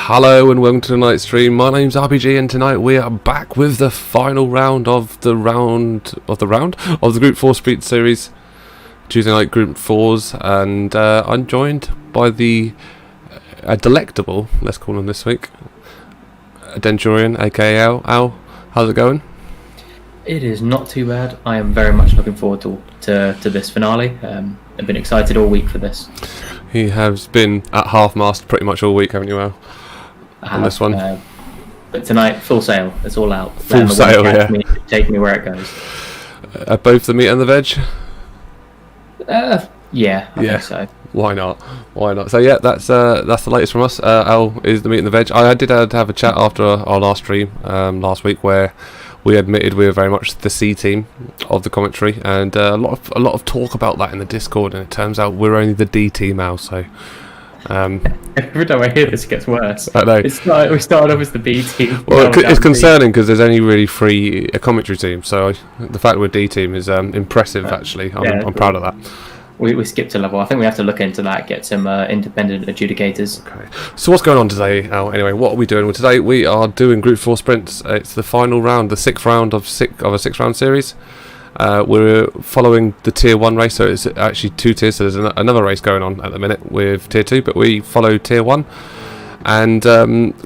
Hello and welcome to tonight's stream. My name's ArbieG and tonight we are back with the final round of the Gr.4 Sprints series, Tuesday night Group 4s, and I'm joined by the delectable, let's call him this week, Denchurion, aka Al. How's it going? It is not too bad. I am very much looking forward to this finale. I've been excited all week for this. He has been at half-mast pretty much all week, haven't you, Al? On this one. But tonight, full sail. It's all out. Full sail, yeah. Take me where it goes. Both the meat and the veg? Yeah, I think so. Why not? So yeah, that's the latest from us. Al is the meat and the veg. I did have a chat after our last stream last week where we admitted we were very much the C team of the commentary, and a lot of talk about that in the Discord. And it turns out we're only the D team now. So every time I hear this, it gets worse. I know. We started off as the B team. Well, it's concerning because there's only really three a commentary team. So the fact we're D team is impressive. Actually, I'm proud of that. We skipped a level. I think we have to look into that, get some independent adjudicators. Okay. So what's going on today, Al? Anyway, what are we doing? Well, today we are doing Gr.4 Sprints. It's the final round, the sixth round of a six-round series. We're following the Tier 1 race, so it's actually two tiers. So there's another race going on at the minute with Tier 2, but we follow Tier 1. And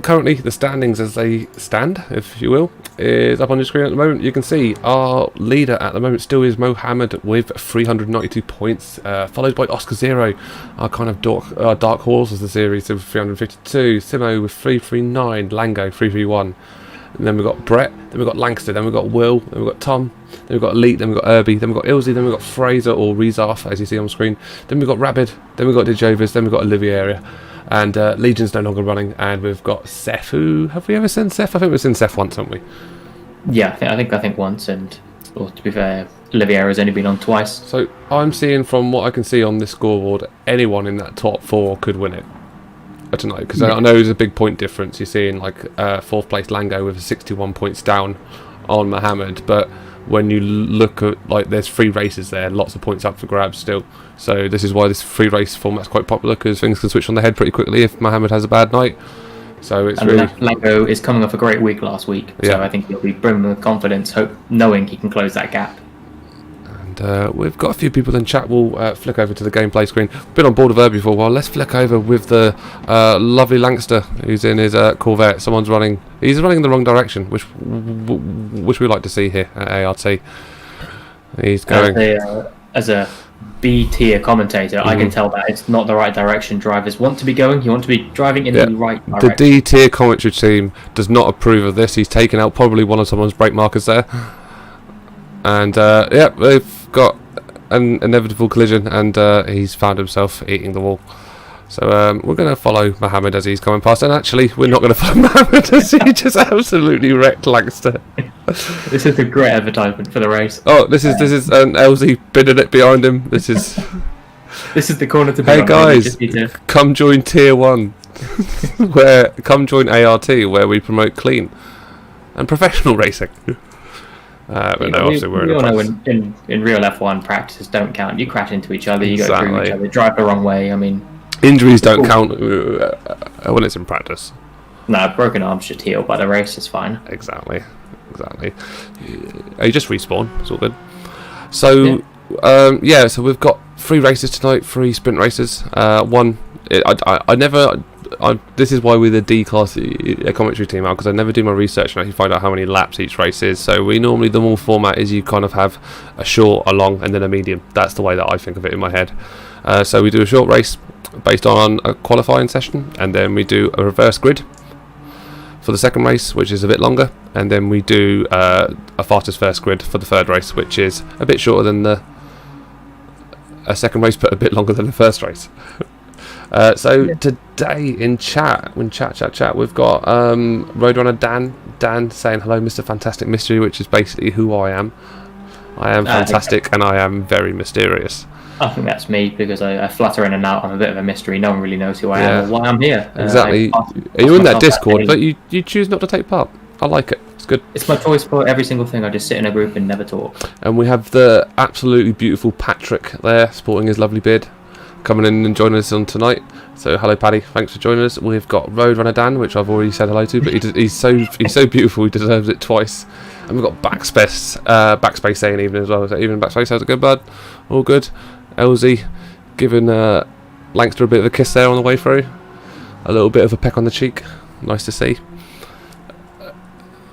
currently the standings as they stand, if you will, is up on your screen at the moment. You can see our leader at the moment still is Mohammed with 392 points, followed by Oscar Zero, our kind of dark horse of the series with 352, Simo with 339, Lango 331. And then we've got Brett, then we've got Lancaster, then we've got Will, then we've got Tom, then we've got Elite, then we've got Arbie, then we've got Ilzy, then we've got Fraser or Rezarf, as you see on screen, then we've got Rabid, then we've got Dijovas, then we've got Oliviera. And Legion's no longer running, and we've got Seth. Who have we ever seen Seth? I think we've seen Seth once, haven't we? Yeah, I think once, and well, to be fair, Oliviera's only been on twice. So I'm seeing from what I can see on this scoreboard, anyone in that top four could win it tonight. Because I know there's a big point difference. You're seeing like fourth place Lango with 61 points down on Mohammed, but when you look at, like, there's 3 races there, lots of points up for grabs still. So this is why this 3 race format's quite popular, because things can switch on their head pretty quickly if Mohammed has a bad night. So it's really... Lango is coming off a great week last week, so I think he'll be brimming with confidence, knowing he can close that gap. And we've got a few people in chat. We'll flick over to the gameplay screen. Been on board with Arbie for a while. Let's flick over with the lovely Lancaster, who's in his Corvette. He's running in the wrong direction, which we like to see here at ART. He's going... As a B-tier commentator, I can tell that it's not the right direction drivers want to be going. You want to be driving in the right direction. The D-tier commentary team does not approve of this. He's taken out probably one of someone's brake markers there. And they've got an inevitable collision, and he's found himself eating the wall. So we're going to follow Mohammed as he's coming past, and actually we're not going to follow Mohammed as he just absolutely wrecked Lancaster. This is a great advertisement for the race. Oh, this is an LZ bidding it behind him. This is the corner to be Hey guys, come join Tier 1, come join ART, where we promote clean and professional racing. But no, obviously we all know in real F1 practices don't count. You crash into each other, you go through each other, drive the wrong way. I mean, injuries don't count when it's in practice. No, broken arms just heal by the race. It's fine. Exactly. You just respawn. It's all good. So so we've got 3 races tonight, 3 sprint races. This is why we're the D class commentary team out, because I never do my research and actually find out how many laps each race is. So we normally, the normal format is you kind of have a short, a long, and then a medium. That's the way that I think of it in my head. So we do a short race based on a qualifying session, and then we do a reverse grid for the second race, which is a bit longer, and then we do a fastest first grid for the third race, which is a bit shorter than a second race, but a bit longer than the first race. Today in chat, we've got Roadrunner Dan saying hello, Mr. Fantastic Mystery, which is basically who I am. I am fantastic and I am very mysterious. I think that's me, because I flutter in and out. I'm a bit of a mystery. No one really knows who I am or why I'm here. Exactly. Are you in that Discord, but you choose not to take part? I like it. It's good. It's my choice for every single thing. I just sit in a group and never talk. And we have the absolutely beautiful Patrick there, sporting his lovely beard. coming in and joining us on tonight. So hello Paddy, thanks for joining us. We've got Roadrunner Dan, which I've already said hello to, but he's so beautiful, he deserves it twice. And we've got Backspace saying evening as well. So evening Backspace, how's it going, bud? All good. Elsie giving Langster a bit of a kiss there on the way through. A little bit of a peck on the cheek. Nice to see.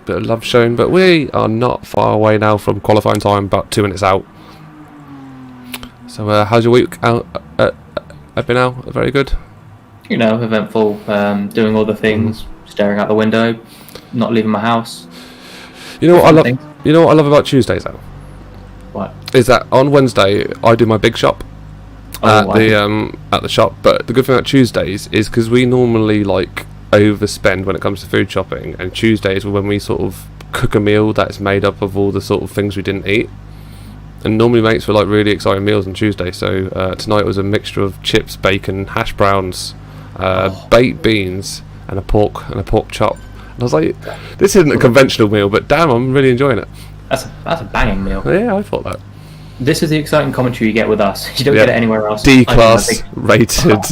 Bit of love shown, but we are not far away now from qualifying time, about 2 minutes out. So how's your week out? Been out? Very good. You know, eventful, doing all the things, staring out the window, not leaving my house. You know what I love? You know what I love about Tuesdays though? What? Is that on Wednesday I do my big shop at the shop, but the good thing about Tuesdays is because we normally like overspend when it comes to food shopping, and Tuesdays are when we sort of cook a meal that's made up of all the sort of things we didn't eat. And normally makes for like really exciting meals on Tuesday. So tonight was a mixture of chips, bacon, hash browns, baked beans, and a pork chop. And I was like, this isn't a conventional meal, but damn, I'm really enjoying it. That's a banging meal. Yeah, I thought that. This is the exciting commentary you get with us. You don't get it anywhere else. D-class rated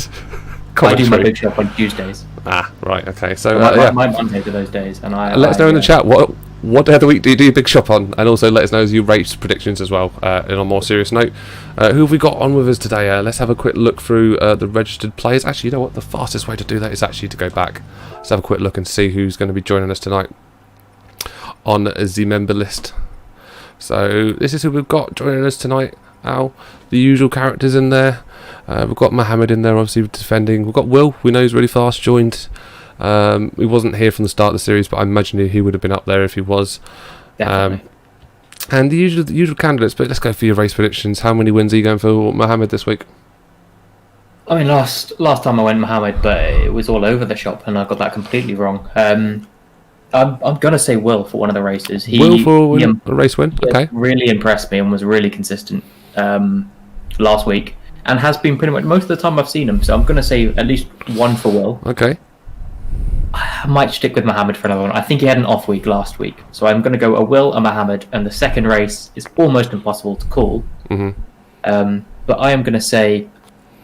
commentary. I do my big shop on Tuesdays. Ah, right, okay. So my Mondays are those days, and let us know in the chat what day of the week do you do your big shop on, and also let us know your race predictions as well. And on a more serious note, who have we got on with us today? Let's have a quick look through the registered players. Actually, you know what? The fastest way to do that is actually to go back. Let's have a quick look and see who's going to be joining us tonight on the member list. So this is who we've got joining us tonight. Al, the usual characters in there. We've got Mohammed in there, obviously defending. We've got Will, we know he's really fast, joined. He wasn't here from the start of the series, but I imagine he would have been up there if he was. Definitely. And the usual candidates. But let's go for your race predictions. How many wins are you going for Mohammed this week? I mean, last time I went Mohammed, but it was all over the shop, and I got that completely wrong. I'm gonna say Will for one of the races. Will for a race win. Okay. Really impressed me and was really consistent last week, and has been pretty much most of the time I've seen him. So I'm gonna say at least one for Will. Okay. I might stick with Mohammed for another one. I think he had an off week last week, so I'm gonna go a Will, a Mohammed, and the second race is almost impossible to call. But I am gonna say,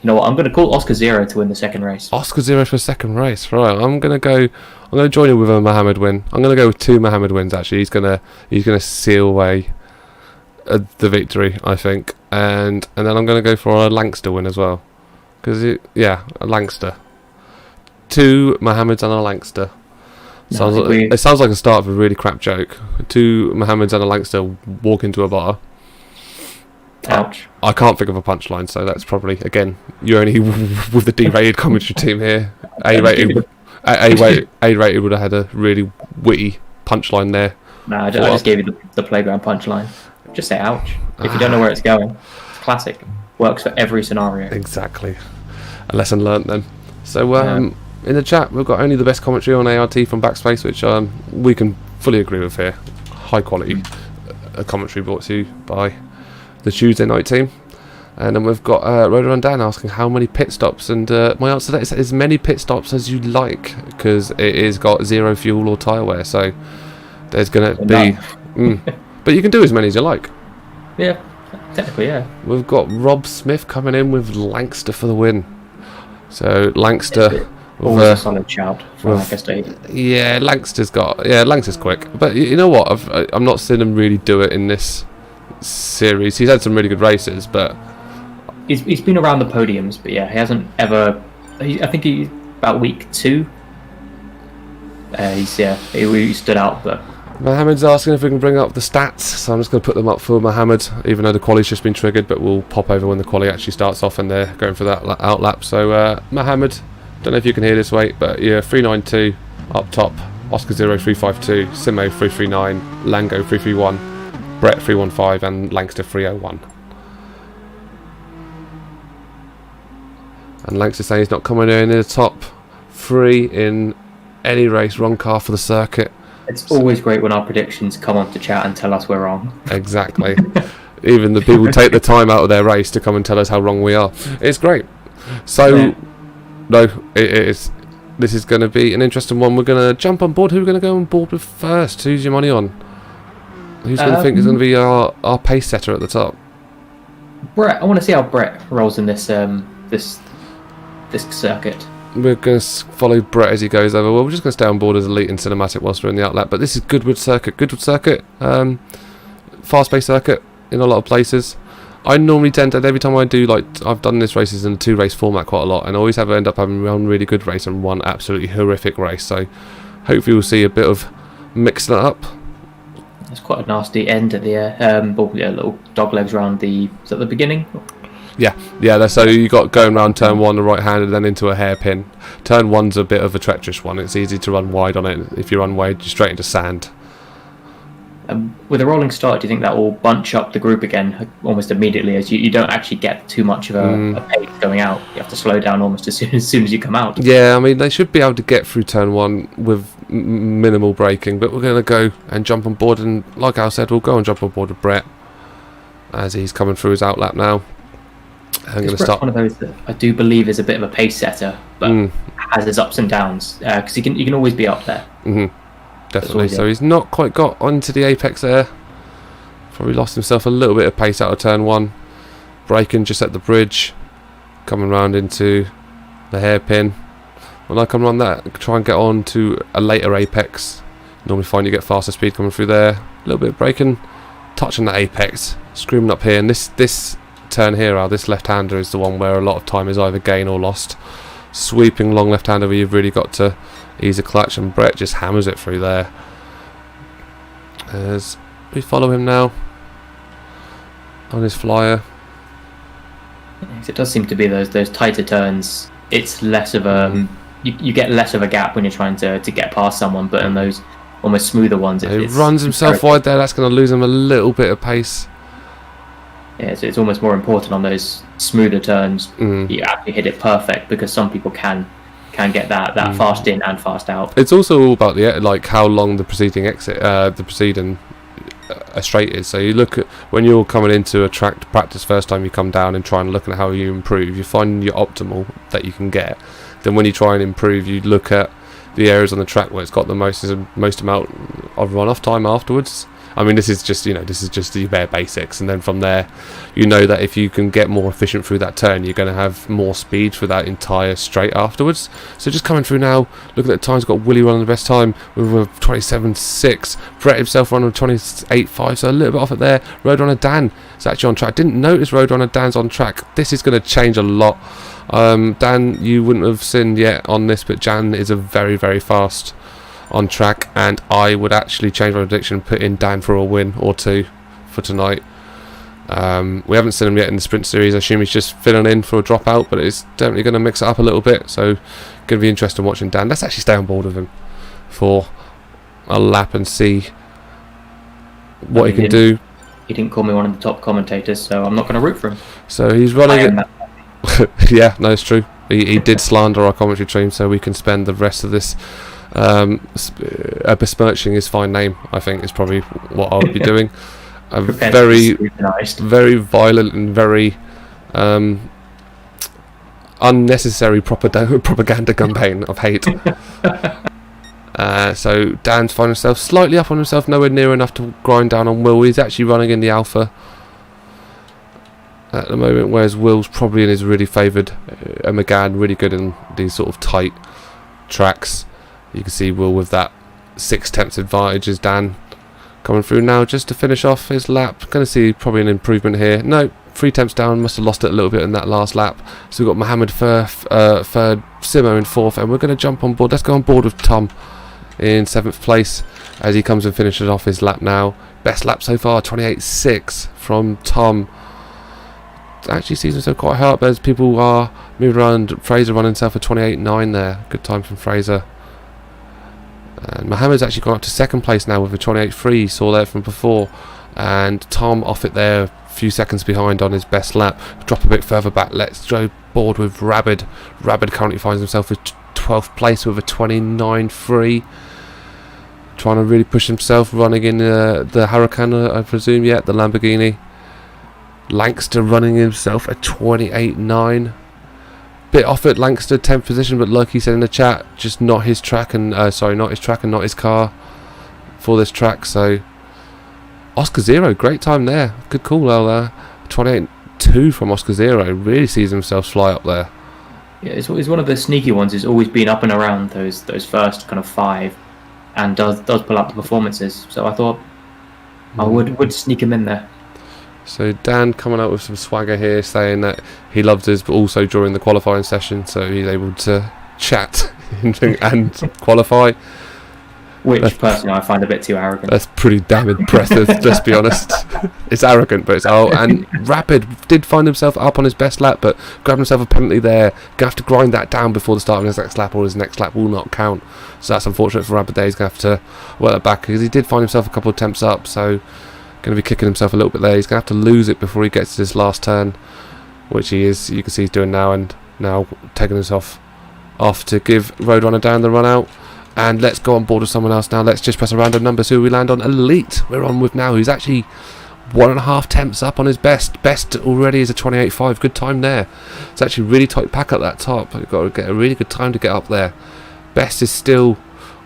you know what? I'm going to call Oscar Zero to win the second race. Oscar Zero for second race, right? I'm going to join you with a Mohammed win. I'm going to go with 2 Mohammed wins. Actually, he's going to seal away the victory, I think, and then I'm going to go for a Langster win as well, because a Langster. 2 Mohammeds and a Langster. It sounds like the start of a really crap joke. 2 Mohammeds and a Langster walk into a bar. Ouch. I can't think of a punchline, so that's probably, again, you're only with the D-rated commentary team here. A-rated would have had a really witty punchline there. No, I just gave you the playground punchline. Just say ouch. If you don't know where it's going, it's classic. Works for every scenario. Exactly. A lesson learnt then. So, in the chat, we've got only the best commentary on ART from Backspace, which we can fully agree with here. High quality commentary brought to you by the Tuesday night team. And then we've got Roder Dan asking how many pit stops, and my answer to that is as many pit stops as you like, because it is got 0 fuel or tyre wear, so there's going to be but you can do as many as you like. Yeah, technically, yeah. We've got Rob Smith coming in with Langster for the win. So Langster, always a solid shout from Lancaster. Yeah, Langster's quick, but you know what, I'm not seeing him really do it in this series. He's had some really good races, but he's been around the podiums, but yeah, he hasn't ever. I think he's about week 2. He stood out. But Mohammed's asking if we can bring up the stats, so I'm just going to put them up for Mohammed, even though the quali's just been triggered, but we'll pop over when the quali actually starts off and they're going for that out lap. So Mohammed, don't know if you can hear this weight, but yeah, 392 up top, Oscar 0352, Simo 339, Lango 331, Brett 315, and Langster 301. And Langster saying he's not coming in the top 3 in any race. Wrong car for the circuit. It's always great when our predictions come on to chat and tell us we're wrong. Exactly. Even the people take the time out of their race to come and tell us how wrong we are. It's great. So, no, it is. This is going to be an interesting one. We're going to jump on board. Who are we going to go on board with first? Who's your money on? Who's going to think is going to be our pace setter at the top? Brett. I want to see how Brett rolls in this this circuit. We're going to follow Brett as he goes over. Well, we're just going to stay on board as elite and cinematic whilst we're in the outlap. But this is Goodwood Circuit. Fast-paced circuit in a lot of places. I normally tend to, every time I do, like, I've done this races in a 2-race format quite a lot, and I always end up having one really good race and one absolutely horrific race. So hopefully we'll see a bit of mixing it up. It's quite a nasty end at the little dog legs around is that the beginning? Yeah. So you got going around turn 1 the right hand and then into a hairpin. Turn 1's a bit of a treacherous one. It's easy to run wide on it. If you run wide, you're straight into sand. With a rolling start, do you think that will bunch up the group again almost immediately, as you don't actually get too much of a pace going out? You have to slow down almost as soon as you come out. Yeah, I mean, they should be able to get through turn 1 with minimal braking, but we're going to go and jump on board, and like Al said, we'll go and jump on board with Brett as he's coming through his outlap now. I'm going to start. One of those that I do believe is a bit of a pace setter, but has his ups and downs, because you can always be up there. Definitely. So he's not quite got onto the apex there. Probably lost himself a little bit of pace out of turn 1. Braking just at the bridge, coming round into the hairpin. When I come around that, try and get on to a later apex. Normally find you get faster speed coming through there. A little bit of braking, touching that apex, screaming up here. And this turn here, this left-hander is the one where a lot of time is either gained or lost. Sweeping long left-hander where you've really got to ease a clutch, and Brett just hammers it through there. As we follow him now on his flyer. It does seem to be those tighter turns. It's less of a you get less of a gap when you're trying to get past someone, but in those almost smoother ones, he runs himself wide there. That's going to lose him a little bit of pace. Yeah, so it's almost more important on those smoother turns. You actually hit it perfect, because some people can get that fast in and fast out. It's also all about how long the preceding a straight is. So you look at when you're coming into a track to practice first time, you come down and try and look at how you improve. You find your optimal that you can get. Then when you try and improve, you look at the areas on the track where it's got the most amount of run-off time afterwards. I mean, this is just the bare basics, and then from there, you know that if you can get more efficient through that turn, you're going to have more speed for that entire straight afterwards. So just coming through now, looking at the times, got Willie running the best time with a 27.6, Brett himself running a 28.5, so a little bit off it there. Roadrunner Dan is actually on track. Didn't notice Roadrunner Dan's on track. This is going to change a lot. Dan, you wouldn't have seen yet on this, but Jan is a very, very fast on track, and I would actually change my prediction and put in Dan for a win or two for tonight. We haven't seen him yet in the sprint series. I assume he's just filling in for a dropout, but it's definitely going to mix it up a little bit, so going to be interesting watching Dan. Let's actually stay on board with him for a lap and see what he can do. He didn't call me one of the top commentators, so I'm not going to root for him. So he's running it. Yeah, no, it's true. He did slander our commentary team, so we can spend the rest of this besmirching his fine name, I think, is probably what I'll be doing. A very violent and very unnecessary propaganda campaign of hate. So Dan's finding himself slightly up on himself, nowhere near enough to grind down on Will. He's actually running in the Alpha at the moment, whereas Will's probably in his really favoured McGann, really good in these sort of tight tracks. You can see Will with that 6/10 advantage as Dan coming through now just to finish off his lap. Going to see probably an improvement here. No, 3/10 down, must have lost it a little bit in that last lap. So we've got Mohammed third, Simo in fourth, and we're going to jump on board. Let's go on board with Tom in 7th place as he comes and finishes off his lap now. Best lap so far, 28.6 from Tom. Actually seems himself quite high up as people are moving around. Fraser running himself a 28.9 there. Good time from Fraser. And Mohammed's actually gone up to 2nd place now with a 28.3. Saw that from before. And Tom off it there, a few seconds behind on his best lap. Drop a bit further back. Let's go board with Rabid. Rabid currently finds himself at 12th place with a 29.3. Trying to really push himself, running in the Huracan, I presume, the Lamborghini. Lankster running himself a 28.9. Bit off at Lankster, 10th position, but like he said in the chat, just not his track and not his car for this track. So Oscar Zero, great time there. Good call there. 28 2 from Oscar Zero. Really sees himself fly up there. Yeah, it's one of the sneaky ones. He's always been up and around those first kind of 5, and does pull up the performances. So I thought I would sneak him in there. So Dan coming out with some swagger here, saying that he loves us, but also during the qualifying session, so he's able to chat and qualify. Which personally I find a bit too arrogant. That's pretty damn impressive, let's be honest. It's arrogant, but it's and Rapid did find himself up on his best lap, but grabbed himself a penalty there. Gonna have to grind that down before the start of his next lap, or his next lap will not count. So that's unfortunate for Rapid there. He's gonna have to work that back, because he did find himself a couple of attempts up, so going to be kicking himself a little bit there. He's going to have to lose it before he gets to this last turn, which he is. You can see he's doing now, and now taking himself off to give Roadrunner Dan the run out. And let's go on board with someone else now. Let's just press a random number, so we land on Elite. We're on with now, who's actually 1.5 tenths up on his best. Best already is a 28.5. Good time there. It's actually really tight pack at that top. You've got to get a really good time to get up there. Best is still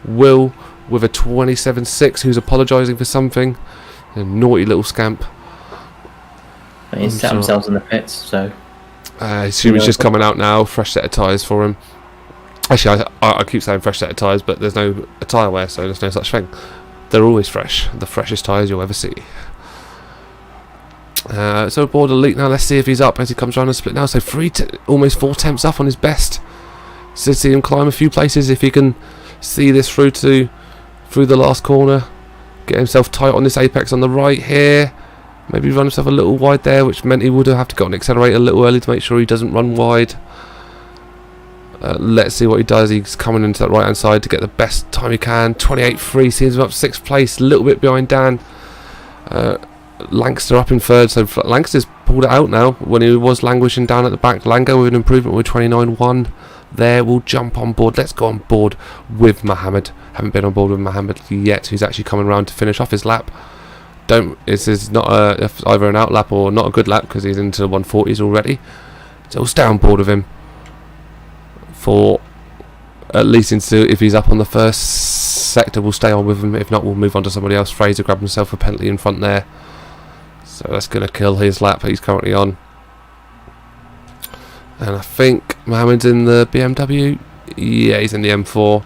Will with a 27.6, who's apologising for something. A naughty little scamp. He's set themselves in the pits, so I assume he's just coming out now. Fresh set of tyres for him. Actually, I keep saying fresh set of tyres, but there's no tyre wear, so there's no such thing. They're always fresh. The freshest tyres you'll ever see. So aboard Elite now. Let's see if he's up as he comes around the split now. So almost 4 temps up on his best. So see him climb a few places if he can see this through the last corner. Get himself tight on this apex on the right here. Maybe run himself a little wide there, which meant he would have to go on the accelerator a little early to make sure he doesn't run wide. Let's see what he does. He's coming into that right hand side to get the best time he can. 28.3, sees him up 6th place, a little bit behind Dan. Lancaster up in 3rd, so Lancaster's pulled it out now when he was languishing down at the back. Lango with an improvement with 29.1 there. We'll jump on board. Let's go on board with Mohammed. Haven't been on board with Mohammed yet. He's actually coming around to finish off his lap. This is not either an out lap or not a good lap, because he's into the 140s already. So we'll stay on board with him for at least if he's up on the first sector. We'll stay on with him. If not, we'll move on to somebody else. Fraser grabbed himself a penalty in front there, so that's going to kill his lap that he's currently on. And I think Mohammed's in the BMW. Yeah, he's in the M4.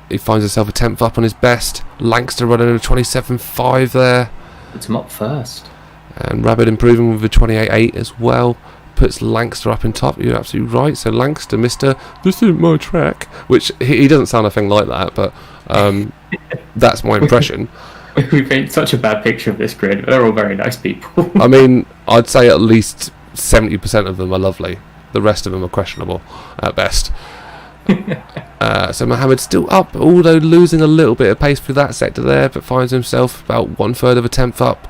He finds himself a 10th up on his best. Lancaster running a 27.5 there. Puts him up first. And Rabbit improving with a 28.8 as well. Puts Lancaster up in top. You're absolutely right. So Lancaster, Mr. This isn't my track. Which he doesn't sound a thing like that, but that's my impression. We paint such a bad picture of this grid. They're all very nice people. I mean, I'd say at least 70% of them are lovely. The rest of them are questionable at best. So Mohammed's still up, although losing a little bit of pace through that sector there, but finds himself about 1/3 of a tenth up.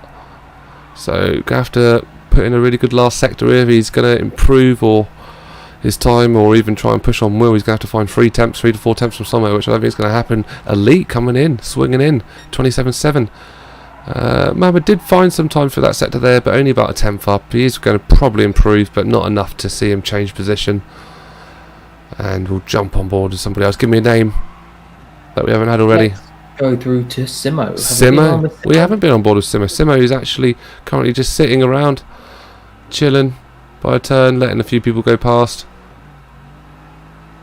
So gonna have to put in a really good last sector here if he's gonna improve or his time, or even try and push on Will. He's gonna have to find 3 to 4 temps from somewhere, which I don't think is gonna happen. Elite coming in, swinging in, 27.7. Mohammed did find some time for that sector there, but only about a tenth up. He is going to probably improve, but not enough to see him change position. And we'll jump on board with somebody else. Give me a name that we haven't had already. Let's go through to Simo. Simo? We haven't been on board with Simo. Simo is actually currently just sitting around, chilling by a turn, letting a few people go past.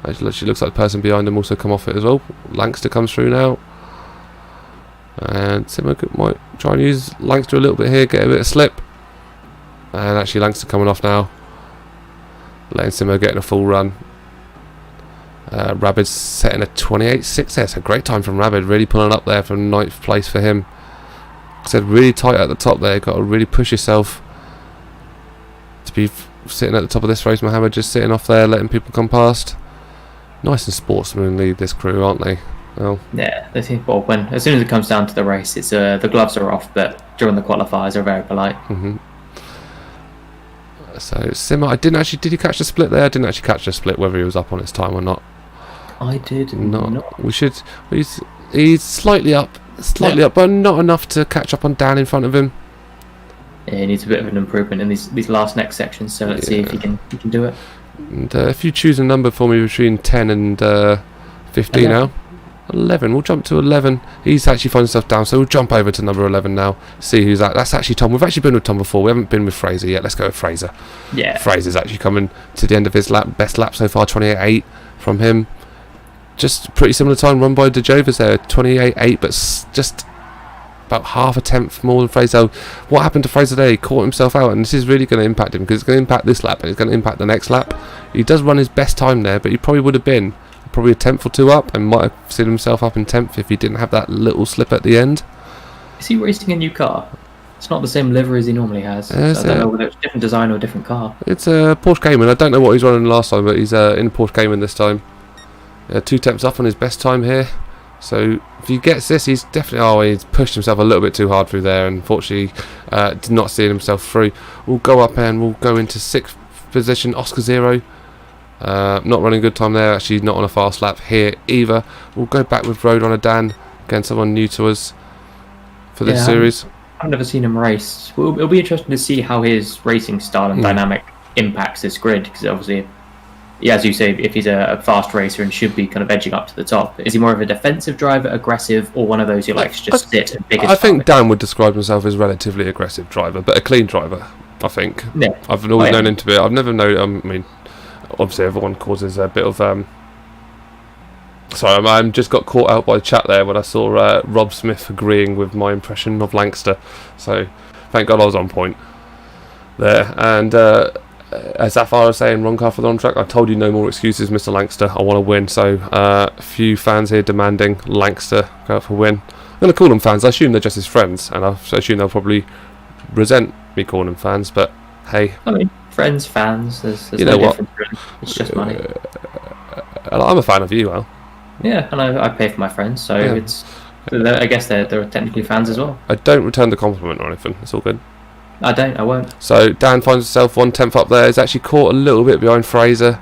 Actually looks like the person behind him also come off it as well. Lancaster comes through now. And Simo might try and use Lancaster a little bit here, get a bit of slip. And actually Lancaster coming off now, letting Simo get in a full run. Rabid's setting a 28.6 there. It's a great time from Rabid, really pulling up there from 9th place for him. Like I said, really tight at the top there. Got to really push yourself to be sitting at the top of this race. Mohammed just sitting off there, letting people come past. Nice and sportsmanly, this crew, aren't they? Well, yeah, they think, well, as soon as it comes down to the race, it's the gloves are off, but during the qualifiers, they're very polite. So Simo, did he catch the split there? I didn't actually catch the split, whether he was up on his time or not. I did not. He's slightly up, but not enough to catch up on Dan in front of him. Yeah, he needs a bit of an improvement in these next sections. So let's see if he can do it. And if you choose a number for me between 10 and 15 now. 11. We'll jump to 11. He's actually found himself down, so we'll jump over to number 11 now. See who's that. That's actually Tom. We've actually been with Tom before. We haven't been with Fraser yet. Let's go with Fraser. Yeah. Fraser's actually coming to the end of his lap. Best lap so far, 28.8 from him. Just pretty similar time run by Dejova's there, 28.8, but just about half a tenth more than Fraser. What happened to Fraser there? He caught himself out, and this is really going to impact him because it's going to impact this lap and it's going to impact the next lap. He does run his best time there, but he probably would have been probably a tenth or two up and might have seen himself up in 10th if he didn't have that little slip at the end. Is he racing a new car? It's not the same livery as he normally has. So I don't know whether it's a different design or a different car. It's a Porsche Cayman. I don't know what he's running last time, but he's in Porsche Cayman this time. 2 tenths up on his best time here. So if he gets this, he's definitely... he's pushed himself a little bit too hard through there, and unfortunately did not see himself through. We'll go up and we'll go into 6th position, Oscar Zero. Not running a good time there, actually not on a fast lap here either. We'll go back with Roadrunner Dan, again someone new to us for this series. I've never seen him race. It'll be interesting to see how his racing style and dynamic impacts this grid, because obviously, as you say, if he's a fast racer and should be kind of edging up to the top, is he more of a defensive driver, aggressive, or one of those who likes to just sit and pick his think Dan would describe himself as relatively aggressive driver, but a clean driver, I think. Yeah. I've always known him to be. I've never known... I mean, obviously everyone causes a bit of... Sorry, I just got caught out by chat there when I saw Rob Smith agreeing with my impression of Lancaster. So, thank God I was on point there. And as Zafar was saying, wrong car for the on track. I told you no more excuses, Mr. Lancaster. I want to win. So, a few fans here demanding Lancaster go out for a win. I'm going to call them fans. I assume they're just his friends. And I assume they'll probably resent me calling them fans. But, hey. I mean, friends, fans, there's you no know what? difference. It's just money. I'm a fan of you, Al. Yeah, and I pay for my friends, so it's... I guess they're technically fans as well. I don't return the compliment or anything. It's all good. I won't. So Dan finds himself 1 tenth up there. He's actually caught a little bit behind Fraser.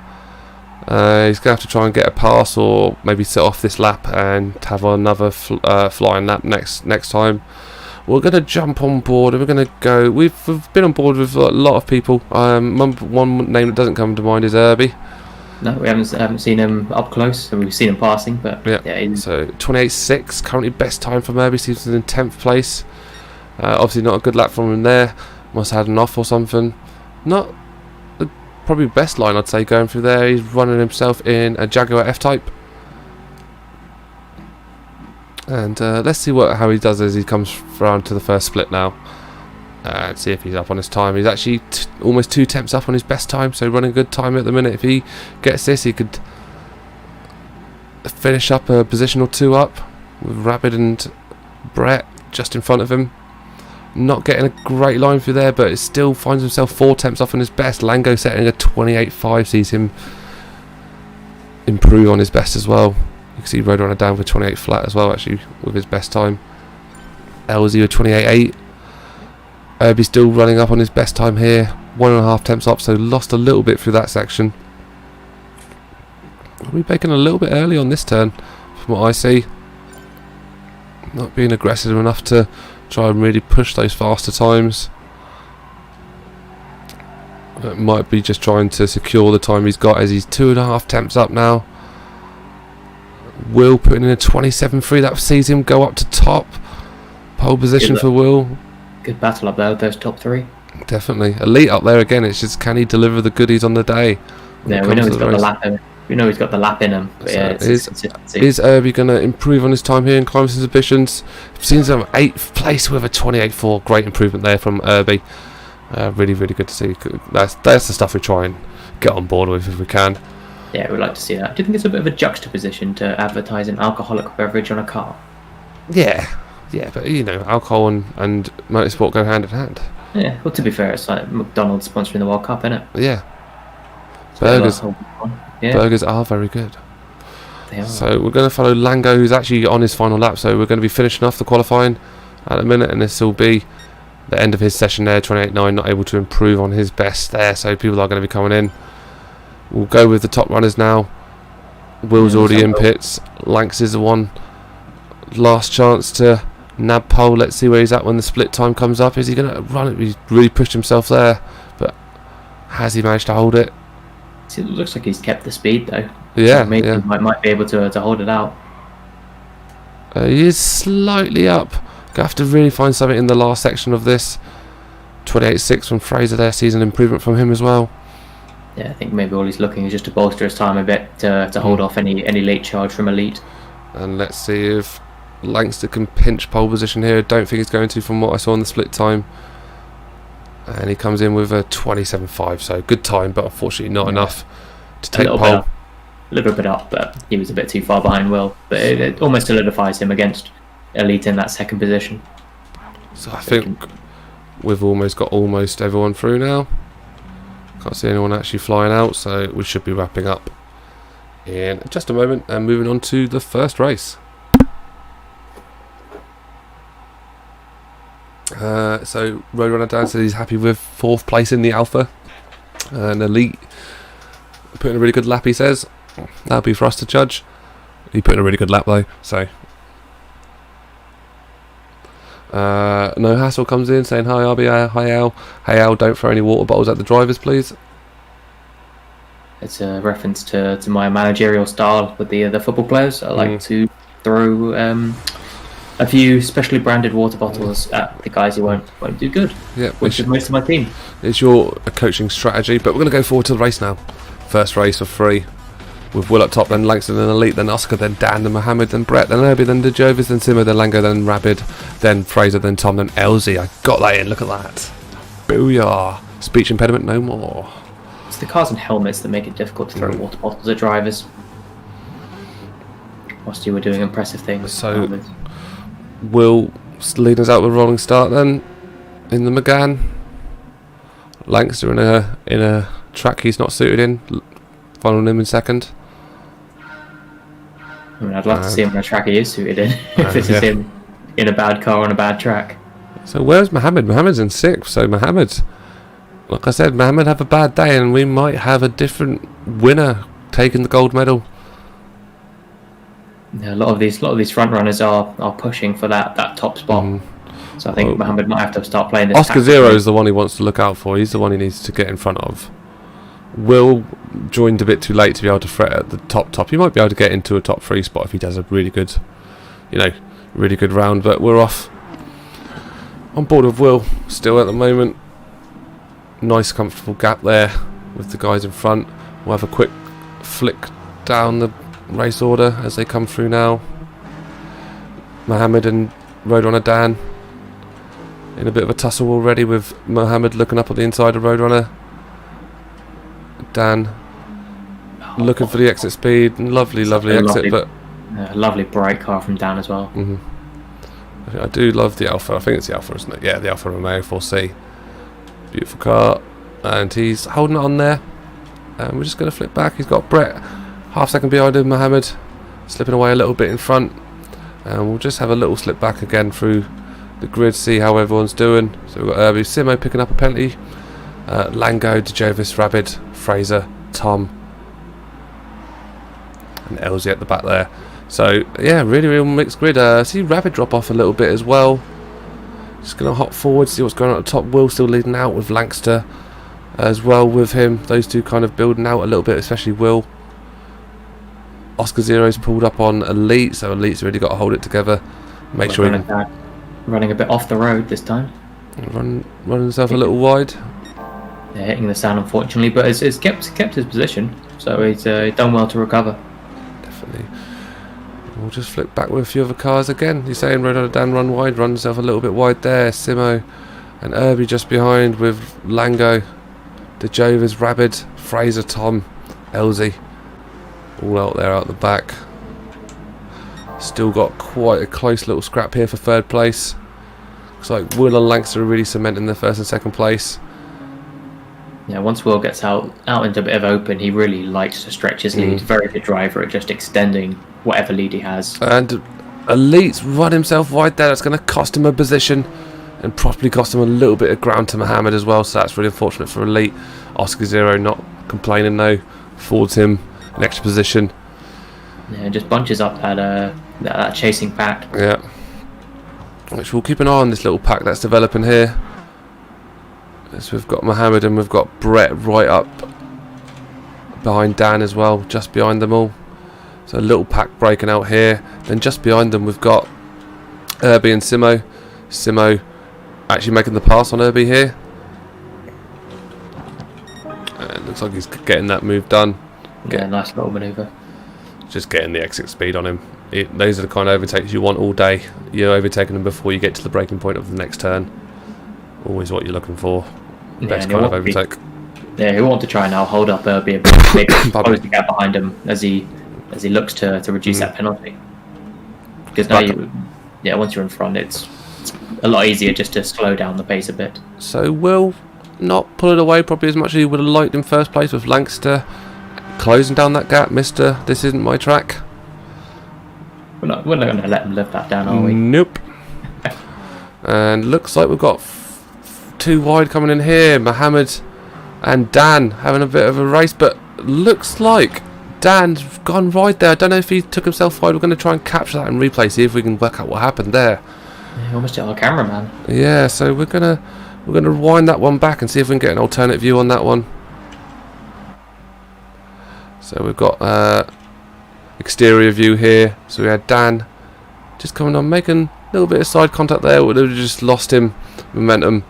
He's going to have to try and get a pass or maybe sit off this lap and have another flying lap next time. We're going to jump on board and we're going to go... We've been on board with a lot of people. One name that doesn't come to mind is Arbie. No, we haven't seen him up close. We've seen him passing, but yeah. So 28.6, currently best time from Arbie. Seems in 10th place. Obviously not a good lap from him there. Must have had an off or something. Not the probably best line I'd say going through there. He's running himself in a Jaguar F-Type. And let's see how he does as he comes around to the first split now. See if he's up on his time. He's actually almost 2 tenths up on his best time, so running a good time at the minute. If he gets this, he could finish up a position or 2 up with Rapid and Brett just in front of him. Not getting a great line through there, but it still finds himself 4 tenths off on his best. Lango setting a 28.5 sees him improve on his best as well. You can see Roadrunner down for 28 flat as well, actually, with his best time. LZ with 28.8. Arbie's still running up on his best time here. 1.5 tenths up, so lost a little bit through that section. We're baking a little bit early on this turn, from what I see. Not being aggressive enough to try and really push those faster times. It might be just trying to secure the time he's got as he's 2.5 tenths up now. Will putting in a 27.3, that sees him go up to top. Pole position for Will. Good battle up there with those top 3. Definitely. Elite up there again. It's just, can he deliver the goodies on the day? Yeah, we know he's got the lap in him. We know he's got the lap in him. But so yeah, it's consistency. Is Arbie going to improve on his time here and climb his ambitions? Seen some 8th place with a 28.4. Great improvement there from Arbie. Really, really good to see. That's the stuff we try and get on board with if we can. Yeah, we'd like to see that. Do you think it's a bit of a juxtaposition to advertise an alcoholic beverage on a car? Yeah, but you know, alcohol and motorsport go hand in hand. Yeah, well, to be fair, it's like McDonald's sponsoring the World Cup, innit? Yeah. So Burgers are very good. They are. So we're going to follow Lango, who's actually on his final lap. So we're going to be finishing off the qualifying at a minute, and this will be the end of his session there. 28.9, not able to improve on his best there. So people are going to be coming in. We'll go with the top runners now. Will's already in pits. Lanks is the one. Last chance to nab pole. Let's see where he's at when the split time comes up. Is he going to run it? He's really pushed himself there, but has he managed to hold it? It looks like he's kept the speed though. Yeah, so maybe yeah. he might be able to hold it out. He is slightly up. Gonna have to really find something in the last section of this. 28.6 from Fraser there, sees an improvement from him as well. Yeah, I think maybe all he's looking is just to bolster his time a bit to hold off any late charge from Elite. And let's see if Langster can pinch pole position here. Don't think he's going to from what I saw in the split time. And he comes in with a 27.5, so good time, but unfortunately not enough to take pole. A little bit up, but he was a bit too far behind Will. But it almost solidifies him against Elite in that second position. So I think we've almost got everyone through now. Can't see anyone actually flying out, so we should be wrapping up in just a moment and moving on to the first race. So Roadrunner Dan said he's happy with 4th place in the Alpha, and Elite put in a really good lap, he says. That'll be for us to judge. He put in a really good lap though, so No Hassle comes in saying hi Arbie, hi Al. Hey Al, don't throw any water bottles at the drivers please. It's a reference to my managerial style with the football players. I like to throw a few specially branded water bottles at the guys who won't do good. Yeah, which is most of my team. It's your coaching strategy, but we're going to go forward to the race now. First race of 3. With Will up top, then Langston, then Elite, then Oscar, then Dan, then Mohammed, then Brett, then Herbie, then DeJovis, then Simo, then Lango, then Rabid, then Fraser, then Tom, then Elsie. I got that in, look at that. Booyah. Speech impediment no more. It's the cars and helmets that make it difficult to throw water bottles at drivers. Whilst you were doing impressive things. So, Will lead us out with a rolling start then, in the McGann. Langston in a track he's not suited in, following him in second. I mean, I'd love to see him on a track he is suited in, if this is him in a bad car on a bad track. So where's Mohammed? Mohammed's in 6th, so Mohammed, like I said, Mohammed have a bad day and we might have a different winner taking the gold medal. Yeah, a lot of these front runners are pushing for that top spot. So I think Mohammed might have to start playing this. Oscar Zero is the one he wants to look out for. He's the one he needs to get in front of. Will joined a bit too late to be able to fret at the top. He might be able to get into a top 3 spot if he does a really good, really good round. But we're off on board with Will still at the moment. Nice comfortable gap there with the guys in front. We'll have a quick flick down the race order as they come through now. Mohammed and Roadrunner Dan in a bit of a tussle already, with Mohammed looking up at the inside of Roadrunner. Dan looking for the exit speed. Lovely exit, but a lovely bright car from Dan as well. I do love the Alpha. I think it's the Alpha, isn't it? Yeah, the Alfa Romeo 4C. Beautiful car, and he's holding it on there. And we're just going to flip back. He's got Brett half second behind him. Mohammed slipping away a little bit in front, and we'll just have a little slip back again through the grid, see how everyone's doing. So we've got Herbie, Simo picking up a penalty. Lango, DeJovis, Rabid, Fraser, Tom, and Elsie at the back there. So yeah, really mixed grid. See Rabid drop off a little bit as well. Just gonna hop forward, see what's going on at the top. Will still leading out with Langster as well with him. Those two kind of building out a little bit, especially Will. Oscar Zero's pulled up on Elite, so Elite's really got to hold it together. Make sure he can running a bit off the road this time. Run himself a little wide. Yeah, hitting the sand unfortunately, but it's kept his position, so he's done well to recover. Definitely. We'll just flip back with a few other cars again. He's saying Roadrunner Dan run wide, run himself a little bit wide there. Simo and Herbie just behind with Lango, DeJovis, Rabid, Fraser, Tom, Elsie, all out there out the back. Still got quite a close little scrap here for 3rd place. Looks like Will and Langster are really cementing their 1st and 2nd place. Yeah, once Will gets out into a bit of open, he really likes to stretch his lead. Very good driver at just extending whatever lead he has. And Elite's run himself wide there. That's going to cost him a position and probably cost him a little bit of ground to Mohammed as well. So that's really unfortunate for Elite. Oscar Zero not complaining though. Affords him an extra position. Yeah, just bunches up that chasing pack. Yeah. Which we'll keep an eye on this little pack that's developing here. So we've got Mohammed and we've got Brett right up behind Dan as well, just behind them all. So a little pack breaking out here. Then just behind them we've got Arbie and Simo. Simo actually making the pass on Arbie here. And looks like he's getting that move done. Yeah, nice little manoeuvre. Just getting the exit speed on him. Those are the kind of overtakes you want all day. You're overtaking them before you get to the breaking point of the next turn. Always what you're looking for. Best kind of overtake. Yeah, he'll want to try now hold up Arbie a bit, close the gap behind him as he looks to reduce that penalty. Because now once you're in front, it's a lot easier just to slow down the pace a bit. So Will not pull it away probably as much as he would have liked in first place, with Lancaster closing down that gap. Mister, this isn't my track. We're not going to let him live that down, are we? Nope. And looks like we've got two wide coming in here. Mohammed and Dan having a bit of a race, but looks like Dan's gone wide there. I don't know if he took himself wide. We're going to try and capture that and replay, see if we can work out what happened there. Yeah, almost hit our cameraman. Yeah, so we're gonna rewind that one back and see if we can get an alternate view on that one. So we've got exterior view here. So we had Dan just coming on, making a little bit of side contact there. Would have just lost him momentum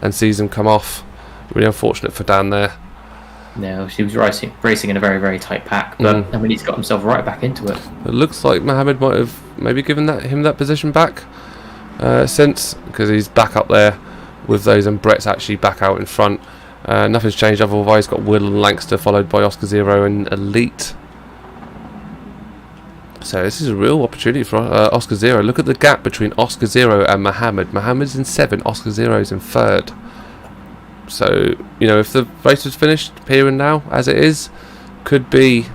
and sees him come off. Really unfortunate for Dan there. No, she was racing in a very, very tight pack, but I mean, he's got himself right back into it. It looks like Mohammed might have maybe given him that position back since, because he's back up there with those, and Brett's actually back out in front. Nothing's changed otherwise. Got Will and Lancaster followed by Oscar Zero and Elite. So this is a real opportunity for Oscar Zero. Look at the gap between Oscar Zero and Mohammed. Mohammed's in 7th, Oscar Zero's in 3rd. So, you know, if the race was finished here and now, as it is, could be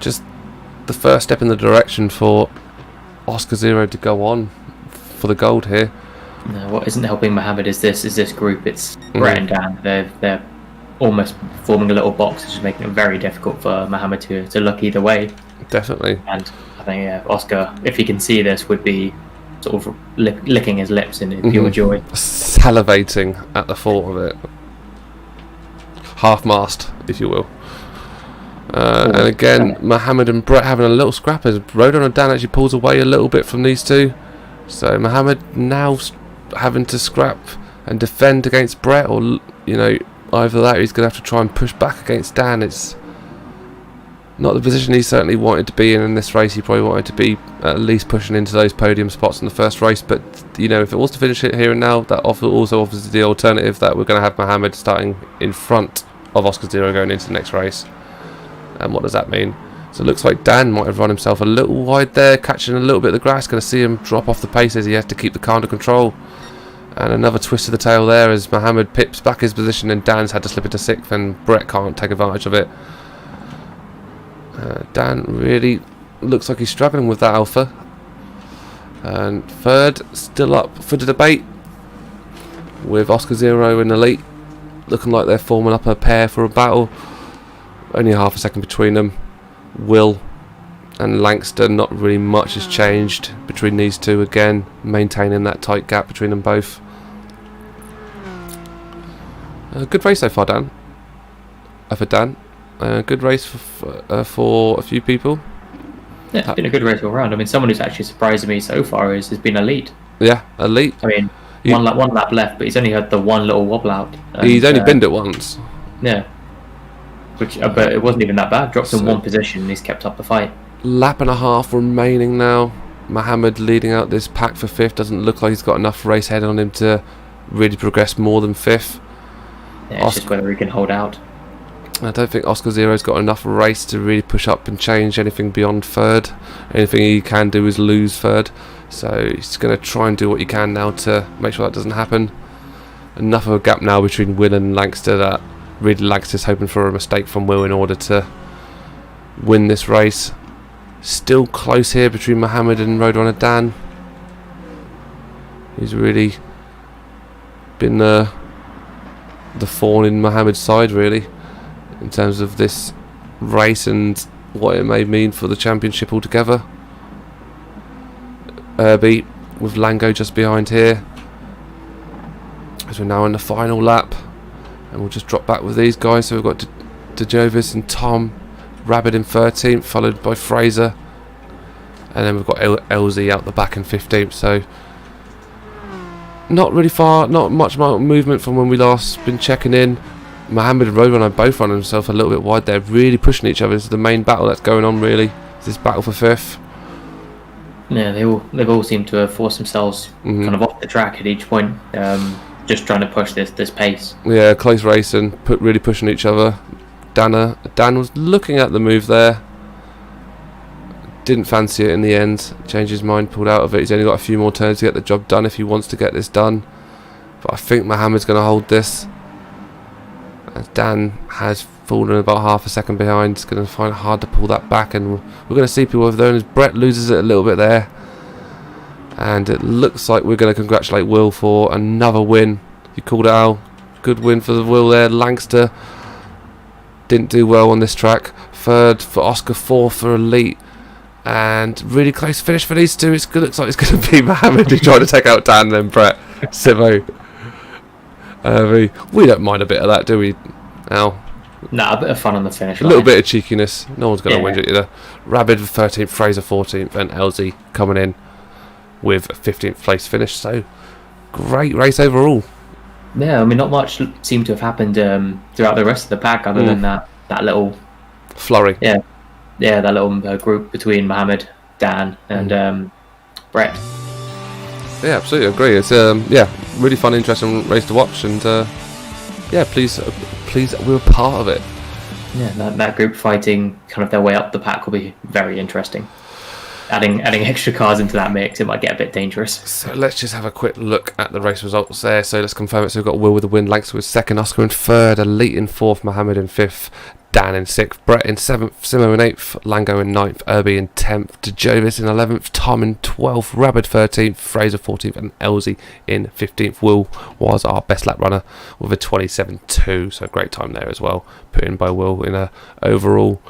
just the first step in the direction for Oscar Zero to go on for the gold here. No, what isn't helping Mohammed is this group. It's Brett and Dan. They're almost forming a little box, which is making it very difficult for Mohammed to look either way. Definitely. And I think Oscar, if he can see this, would be sort of licking his lips in pure joy. Salivating at the thought of it. Half-mast, if you will. And again, Mohammed and Brett having a little scrap as Rodon and Dan actually pulls away a little bit from these two. So Mohammed now having to scrap and defend against Brett, or, you know, either that or he's going to have to try and push back against Dan. It's not the position he certainly wanted to be in this race. He probably wanted to be at least pushing into those podium spots in the first race. But, you know, if it was to finish it here and now, that also offers the alternative that we're going to have Mohammed starting in front of Oscar Zero going into the next race. And what does that mean? So it looks like Dan might have run himself a little wide there, catching a little bit of the grass. Going to see him drop off the pace as he has to keep the car under control. And another twist of the tail there as Mohammed pips back his position and Dan's had to slip into 6th and Brett can't take advantage of it. Dan really looks like he's struggling with that Alpha. And 3rd, still up for the debate with Oscar Zero and Elite. Looking like they're forming up a pair for a battle. Only half a second between them. Will and Lancaster, not really much has changed between these two, again maintaining that tight gap between them both. Good race so far, Dan. For Dan. Good race for a few people. Yeah, it's been a good race all round. I mean, someone who's actually surprised me so far has been Elite. Yeah, Elite. I mean, one lap left, but he's only had the one little wobble out. And, he's only binned it once. Yeah. But it wasn't even that bad. Dropped in one position and he's kept up the fight. Lap and a half remaining now. Mohammed leading out this pack for 5th. Doesn't look like he's got enough race head on him to really progress more than 5th. Yeah, it's just whether he can hold out. I don't think Oscar Zero's got enough race to really push up and change anything beyond 3rd. Anything he can do is lose 3rd. So he's going to try and do what he can now to make sure that doesn't happen. Enough of a gap now between Will and Lancaster that really Lancaster's hoping for a mistake from Will in order to win this race. Still close here between Mohammed and Roadrunner Dan. He's really been the thorn in Mohammed's side, really, in terms of this race and what it may mean for the championship altogether. Arbie with Lango just behind here, as we're now in the final lap, and we'll just drop back with these guys. So we've got DeJovis and Tom Rabbit in 13th, followed by Fraser. And then we've got LZ out the back in 15th. So not really far, not much movement from when we last been checking in. Mohammed and Roadrunner both running themselves a little bit wide. They're really pushing each other. This is the main battle that's going on, really. It's this battle for 5th. Yeah, they've all seemed to have forced themselves kind of off the track at each point, just trying to push this pace. Yeah, close racing, really pushing each other. Dan was looking at the move there. Didn't fancy it in the end. Changed his mind, pulled out of it. He's only got a few more turns to get the job done if he wants to get this done. But I think Mohammed's going to hold this. Dan has fallen about half a second behind. It's going to find it hard to pull that back, and we're going to see people over there. And Brett loses it a little bit there, and it looks like we're going to congratulate Will for another win. You called it out. Good win for the Will there. Langster didn't do well on this track. 3rd for Oscar, 4th for Elite, and really close finish for these two. It looks like it's going to be Mohammed who's trying to take out Dan, then Brett. Simo. We don't mind a bit of that, do we? Now, nah, a bit of fun on the finish. A little bit of cheekiness. No one's going to win it either. Rabbit 13th, Fraser 14th, and LZ coming in with a 15th place finish. So, great race overall. Yeah, I mean, not much seemed to have happened throughout the rest of the pack, other than that little flurry. Yeah, that little group between Mohammed, Dan, and Brett. Yeah, absolutely agree. It's really fun, interesting race to watch, and please, we're part of it. Yeah, that group fighting kind of their way up the pack will be very interesting. Adding extra cars into that mix, it might get a bit dangerous. So let's just have a quick look at the race results there. So let's confirm it. So we've got Will with the win, Langster with 2nd, Oscar in 3rd, Elite in 4th, Mohammed in 5th, Dan in 6th, Brett in 7th, Simo in 8th, Lango in 9th, Arbie in 10th, DeJovis in 11th, Tom in 12th, Rabbit 13th, Fraser 14th, and LZ in 15th. Will was our best lap runner with a 27.2, so great time there as well, put in by Will in a overall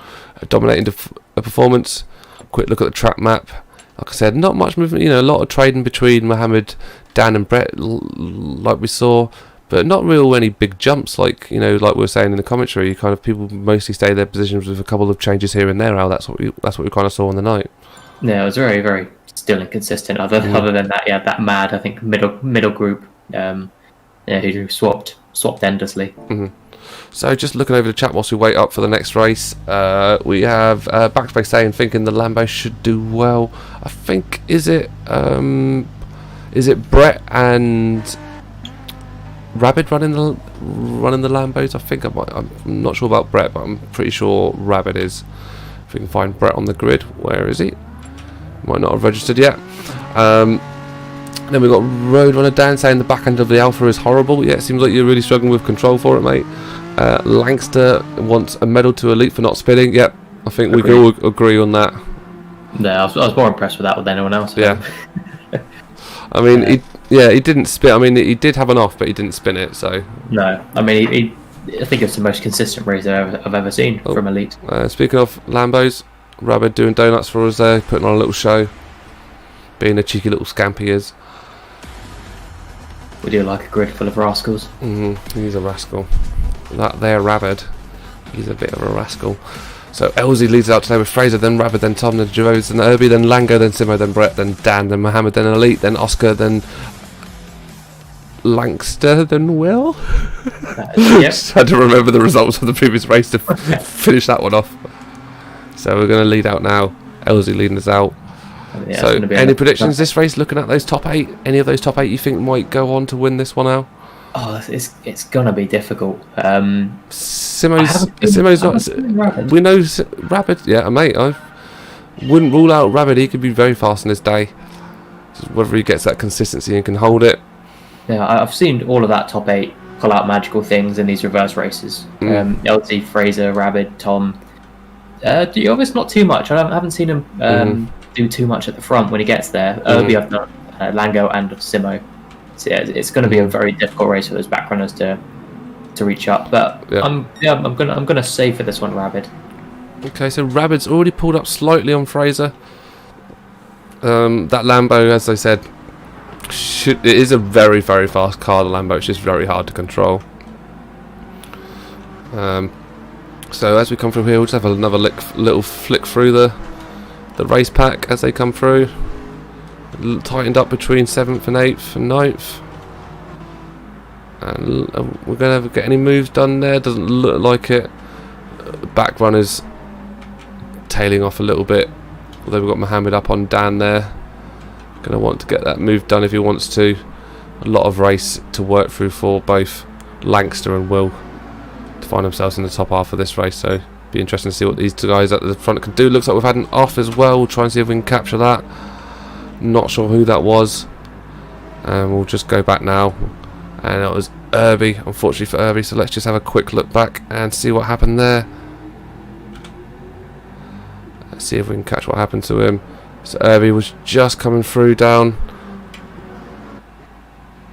dominating performance. Quick look at the track map. Like I said, not much movement, a lot of trading between Mohammed, Dan and Brett, like we saw, but not real any big jumps like we were saying in the commentary. Kind of people mostly stay in their positions with a couple of changes here and there. Al, that's what we kind of saw on the night. Yeah, it was very, very still inconsistent. Other than that, that mad, I think, middle group, who swapped endlessly. So just looking over the chat whilst we wait up for the next race, we have Backspace saying thinking the Lambo should do well. I think is it Brett and Rabbit running the Lambos? I think I'm not sure about Brett, but I'm pretty sure Rabbit is. If we can find Brett on the grid, where is he? Might not have registered yet. Then we've got Roadrunner Dan saying the back end of the Alpha is horrible. Yeah, it seems like you're really struggling with control for it, mate. Langster wants a medal to Elite for not spinning. Yep, I think we can all agree on that. Yeah, I was more impressed with that than anyone else. Yeah. I mean, he didn't spin. I mean, he did have an off, but he didn't spin it. So no, I mean, I think it's the most consistent race I've ever seen from Elite. Speaking of Lambos, Rabbit doing donuts for us there, putting on a little show, being a cheeky little scamp he is. We do like a grid full of rascals. He's a rascal. That there Rabbit, he's a bit of a rascal. So LZ leads out today with Fraser, then Rabbit, then Tom, then Jerome, then Arbie, then Lango, then Simo, then Brett, then Dan, then Mohammed, then Elite, then Oscar, then Langster, then Will. Yep. Just had to remember the results of the previous race to finish that one off. So we're going to lead out now. LZ leading us out. Yeah, so any predictions this race, looking at those top 8? Any of those top 8 you think might go on to win this one out? Oh, it's gonna be difficult. Simo's not. We know Rabbit. Yeah, mate. I wouldn't rule out Rabbit. He could be very fast in his day. Just whether he gets that consistency and can hold it. Yeah, I've seen all of that top 8 pull out magical things in these reverse races. LT, Fraser, Rabbit, Tom. Diovis not too much. I haven't seen him do too much at the front when he gets there. I've done Lango and Simo. So yeah, it's going to be a very difficult race for those back runners to reach up. But yeah. I'm gonna say for this one, Rabbit. Okay, so Rabbit's already pulled up slightly on Fraser. That Lambo, as I said, it is a very, very fast car. The Lambo, it's just very hard to control. So as we come through here, we'll just have another little flick through the race pack as they come through. Tightened up between 7th and 8th and 9th. And we're going to get any moves done there. Doesn't look like it. Back runners tailing off a little bit. Although we've got Mohammed up on Dan there. Going to want to get that move done if he wants to. A lot of race to work through for both Lancaster and Will to find themselves in the top half of this race. So be interesting to see what these two guys at the front can do. Looks like we've had an off as well. We'll try and see if we can capture that. Not sure who that was. And we'll just go back now. And it was Arbie, unfortunately for Arbie. So let's just have a quick look back and see what happened there. Let's see if we can catch what happened to him. So Arbie was just coming through down.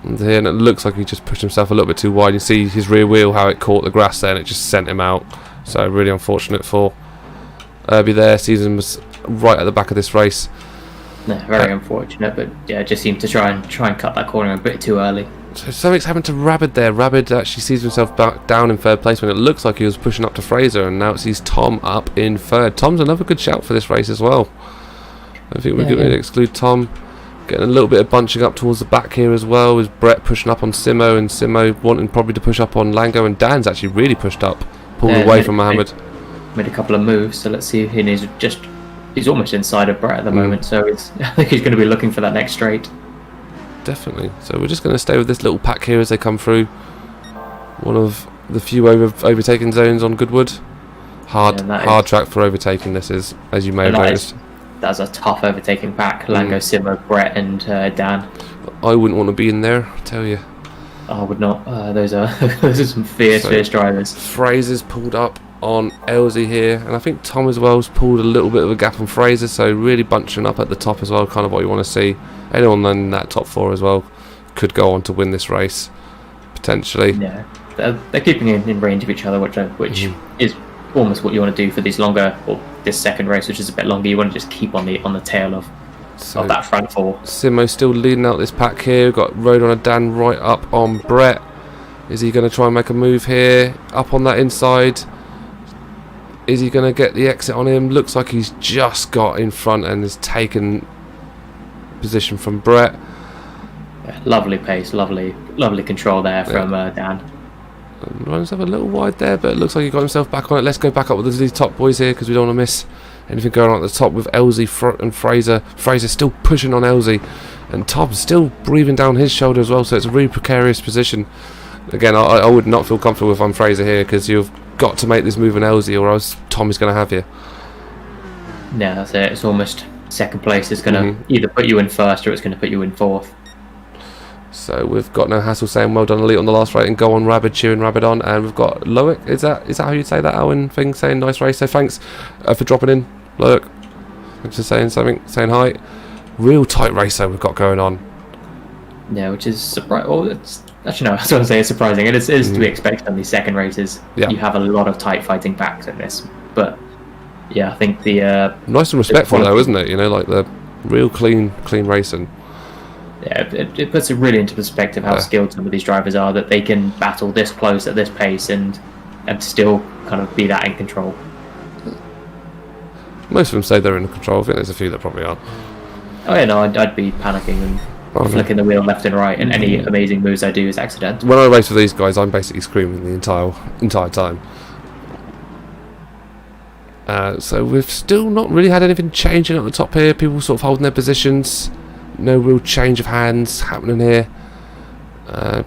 And here, and it looks like he just pushed himself a little bit too wide. You see his rear wheel, how it caught the grass there, and it just sent him out. So really unfortunate for Arbie there. Season was right at the back of this race. No, very unfortunate, but yeah, just seemed to try and cut that corner a bit too early. So something's happened to Rabbit there. Rabbit actually sees himself back down in third place when it looks like he was pushing up to Fraser, and now it sees Tom up in third. Tom's another good shout for this race as well. I think we're going to exclude Tom. Getting a little bit of bunching up towards the back here as well. Is Brett pushing up on Simo, and Simo wanting probably to push up on Lango, and Dan's actually really pushed up, pulled away from Mohammed. Made a couple of moves, so let's see if he's almost inside of Brett at the moment, so I think he's going to be looking for that next straight. Definitely. So we're just going to stay with this little pack here as they come through. One of the few overtaking zones on Goodwood. Hard track for overtaking this is, as you may have noticed. That's a tough overtaking pack. Lango, Simo, Brett and Dan. I wouldn't want to be in there, I tell you. I would not. Those are some fierce drivers. Fraser's pulled up on Elsie here, and I think Tom as well has pulled a little bit of a gap on Fraser, so really bunching up at the top as well, kind of what you want to see. Anyone in that top 4 as well could go on to win this race, potentially. Yeah, they're keeping in range of each other, which is almost what you want to do for these longer, or this second race, which is a bit longer. You want to just keep on the tail of that front 4. Simo still leading out this pack here. We've got Road on a Dan right up on Brett. Is he going to try and make a move here? Up on that inside. Is he going to get the exit on him? Looks like he's just got in front and has taken position from Brett. Yeah, lovely pace, lovely control there from Dan. Runs up a little wide there, but it looks like he got himself back on it. Let's go back up with these top boys here because we don't want to miss anything going on at the top with Elsie and Fraser. Fraser still pushing on Elsie, and Tom's still breathing down his shoulder as well, so it's a really precarious position. Again, I would not feel comfortable if I'm Fraser here, because you've got to make this move on Elsie or else Tom is going to have you. Yeah, that's it. It's almost second place is going to either put you in first or it's going to put you in fourth. So we've got No Hassle saying well done Elite on the last race, and go on Rabbit, cheering Rabbit on. And we've got Loic, is that how you'd say that, Owen thing, saying nice race. So thanks for dropping in, Loic. Thanks for saying something, saying hi. Real tight race though we've got going on. Yeah, which is surprising. Well, it's actually, no, I was going to say it's surprising. It is to be expected on these second races. Yeah. You have a lot of tight fighting backs in this, but yeah, I think the nice and respectful though, isn't it? You know, like the real clean racing. Yeah, it puts it really into perspective how skilled some of these drivers are, that they can battle this close at this pace and still kind of be that in control. Most of them say they're in control. I think there's a few that probably aren't. Oh yeah, no, I'd be panicking and flicking the wheel left and right, and any amazing moves I do is accidental. When I race with these guys, I'm basically screaming the entire time. So we've still not really had anything changing at the top here. People sort of holding their positions. No real change of hands happening here.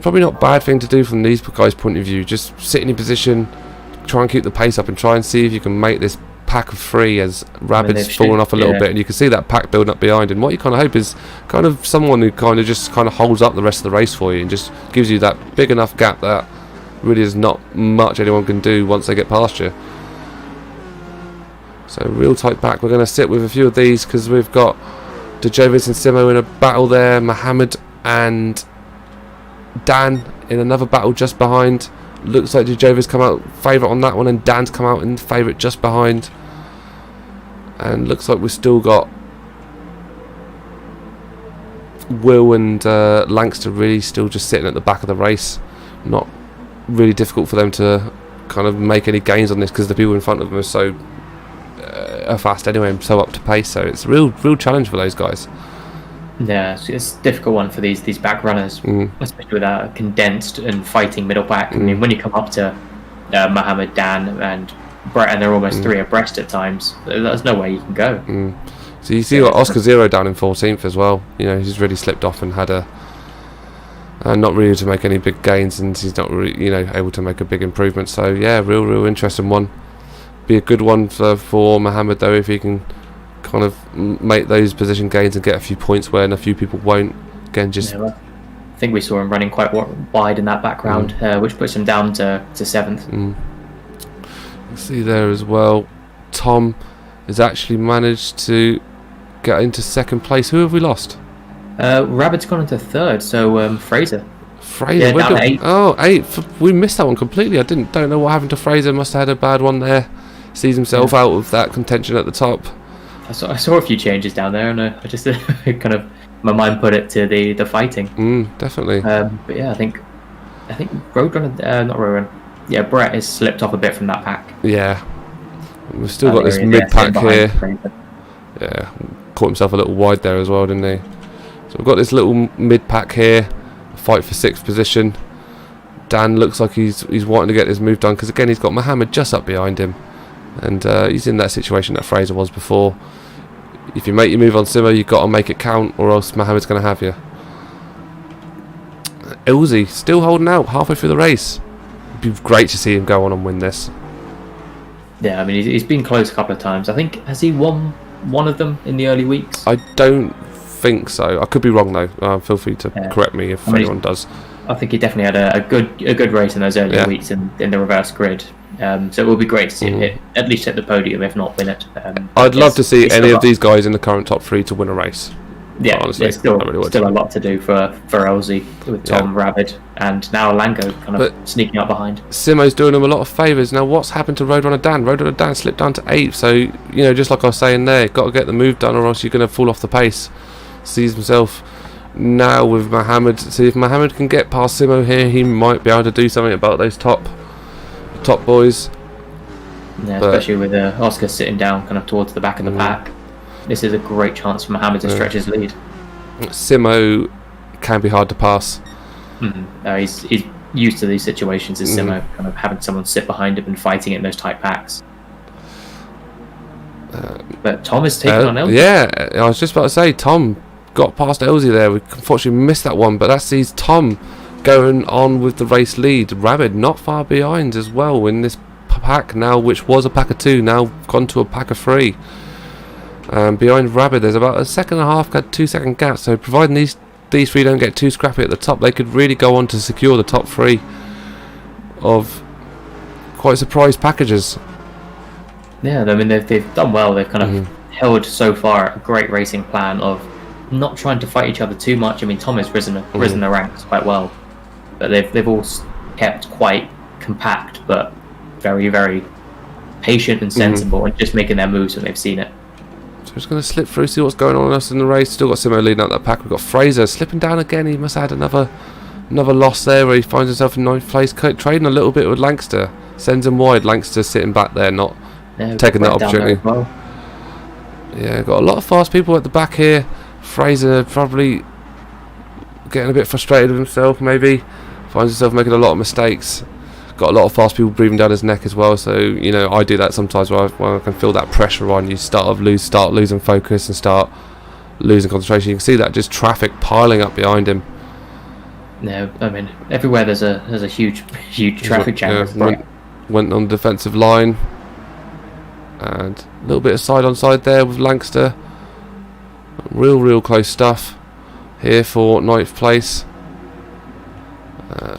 Probably not a bad thing to do from these guys' point of view. Just sit in your position, try and keep the pace up, and try and see if you can make this pack of 3 as Rabbit's falling off a little bit, and you can see that pack building up behind. And what you kind of hope is kind of someone who kind of holds up the rest of the race for you and just gives you that big enough gap that really is not much anyone can do once they get past you. So real tight pack. We're going to sit with a few of these because we've got Dejovis and Simo in a battle there. Mohammed and Dan in another battle just behind. Looks like Dejovis come out favourite on that one, and Dan's come out in favourite just behind. And looks like we've still got Will and Lancaster really still just sitting at the back of the race. Not really difficult for them to kind of make any gains on this because the people in front of them are so fast anyway and so up to pace. So it's a real challenge for those guys. Yeah, it's a difficult one for these back runners, especially with a condensed and fighting middle pack. I mean, when you come up to Mohammed, Dan, and Brett, and they're almost 3 abreast at times, there's no way you can go. So you see, Oscar Zero down in 14th as well. You know, he's really slipped off and had not really to make any big gains, and he's not really, you know, able to make a big improvement. So yeah, real interesting one. Be a good one for Mohammed though, if he can kind of make those position gains and get a few points when a few people won't. Again, just I think we saw him running quite wide in that background, which puts him down to 7th. See there as well, Tom has actually managed to get into 2nd place. Who have we lost? Rabbit's gone into 3rd, so Fraser. Fraser, down to 8th. Oh, 8th. We missed that one completely. Don't know what happened to Fraser. Must have had a bad one there. Sees himself out of that contention at the top. I saw a few changes down there, and I just kind of, my mind put it to the fighting. Definitely. But yeah, I think Roadrunner, not Roadrunner. Yeah, Brett has slipped off a bit from that pack. Yeah, we've still got this mid pack here. Yeah, caught himself a little wide there as well, didn't he? So we've got this little mid pack here, fight for 6th position. Dan looks like he's wanting to get this move done because again he's got Mohammed just up behind him, and he's in that situation that Fraser was before. If you make your move on Simo, you've got to make it count, or else Mohammed's going to have you. Ilzy still holding out halfway through the race. It'd be great to see him go on and win this. Yeah, I mean he's been close a couple of times. I think, has he won one of them in the early weeks? I don't think so. I could be wrong though. Feel free to correct me if anyone does. I think he definitely had a good race in those early weeks in the reverse grid. So it will be great to see him at least hit the podium, if not win it. I'd love to see any of these guys in the current top 3 to win a race. Yeah, honestly, there's still a lot to do for Elsie with Tom, Rabbit, and now Lango kind of sneaking up behind. Simo's doing him a lot of favours. Now, what's happened to Roadrunner Dan? Roadrunner Dan slipped down to 8th, so, you know, just like I was saying there, got to get the move done or else you're going to fall off the pace. Sees himself now with Mohammed. See if Mohammed can get past Simo here, he might be able to do something about those top boys. Yeah, especially with Oscar sitting down kind of towards the back of the pack. This is a great chance for Mohammed to stretch his lead. Simo can be hard to pass. He's used to these situations as Simo, kind of having someone sit behind him and fighting in those tight packs. But Tom is taking on Elsie. Yeah, I was just about to say, Tom got past Elsie there. We unfortunately missed that one, but that sees Tom going on with the race lead. Rabbit not far behind as well in this pack now, which was a pack of 2, now gone to a pack of 3. Behind Rabbit there's about a 1.5 second, 2 second gap, so providing these 3 don't get too scrappy at the top, they could really go on to secure the top 3 of quite surprise packages. Yeah, I mean they've done well. They've kind of held so far a great racing plan of not trying to fight each other too much. I mean Tom has risen the ranks quite well, but they've all kept quite compact but very, very patient and sensible and just making their moves when they've seen it. So just going to slip through, see what's going on else in the race. Still got Simo leading out that pack. We've got Fraser slipping down again. He must have had another loss there where he finds himself in 9th place. Trading a little bit with Langster. Sends him wide. Langster sitting back there, not taking that opportunity. Well. Yeah, got a lot of fast people at the back here. Fraser probably getting a bit frustrated with himself, maybe. Finds himself making a lot of mistakes. Got a lot of fast people breathing down his neck as well, so you know I do that sometimes when I can feel that pressure on you, start losing focus and start losing concentration. You can see that just traffic piling up behind him. No, I mean everywhere there's a huge traffic jam. Went on the defensive line, and a little bit of side on side there with Langster. Real close stuff here for 9th place.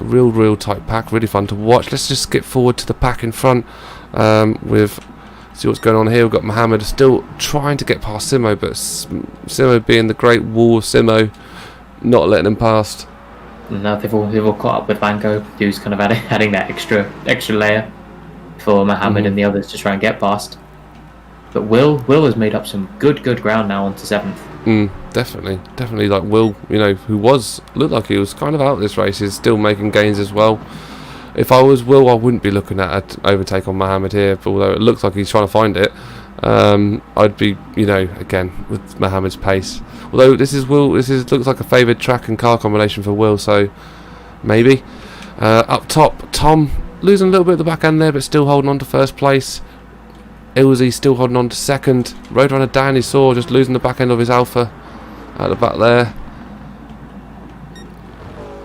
Real tight pack, really fun to watch. Let's just skip forward to the pack in front see what's going on here. We've got Mohammed still trying to get past Simo, but Simo being the great wall of Simo, not letting him past. No, they've all caught up with Vanko, who's kind of adding that extra layer for Mohammed and the others to try and get past. But Will has made up some good ground now onto 7th. Definitely. Like Will, you know, who looked like he was kind of out of this race, is still making gains as well. If I was Will, I wouldn't be looking at an overtake on Mohammed here, but although it looks like he's trying to find it, I'd be, again, with Mohammed's pace. Although this looks like a favoured track and car combination for Will, so maybe. Up top, Tom losing a little bit at the back end there, but still holding on to first place. Ilzy still holding on to second. Roadrunner Dan, he saw, just losing the back end of his Alpha at the back there.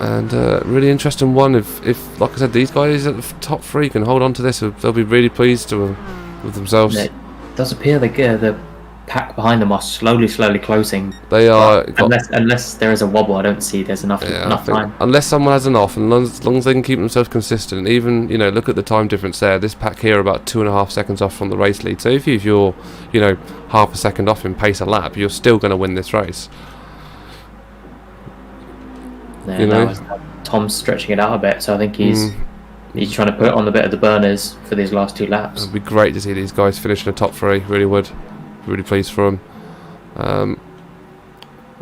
And really interesting one. If like I said, these guys at the top three can hold on to this, they'll be really pleased with themselves. It does appear the pack behind them are slowly closing. They are. Unless there is a wobble, I don't see there's enough time. Unless someone has an off, and as long as they can keep themselves consistent, even look at the time difference there. This pack here are about 2.5 seconds off from the race lead. So if you're half a second off in pace a lap, you're still going to win this race. Yeah, Tom's stretching it out a bit, so I think he's trying to put on a bit of the burners for these last 2 laps. It'd be great to see these guys finish in the top 3. Really would. Really pleased for him.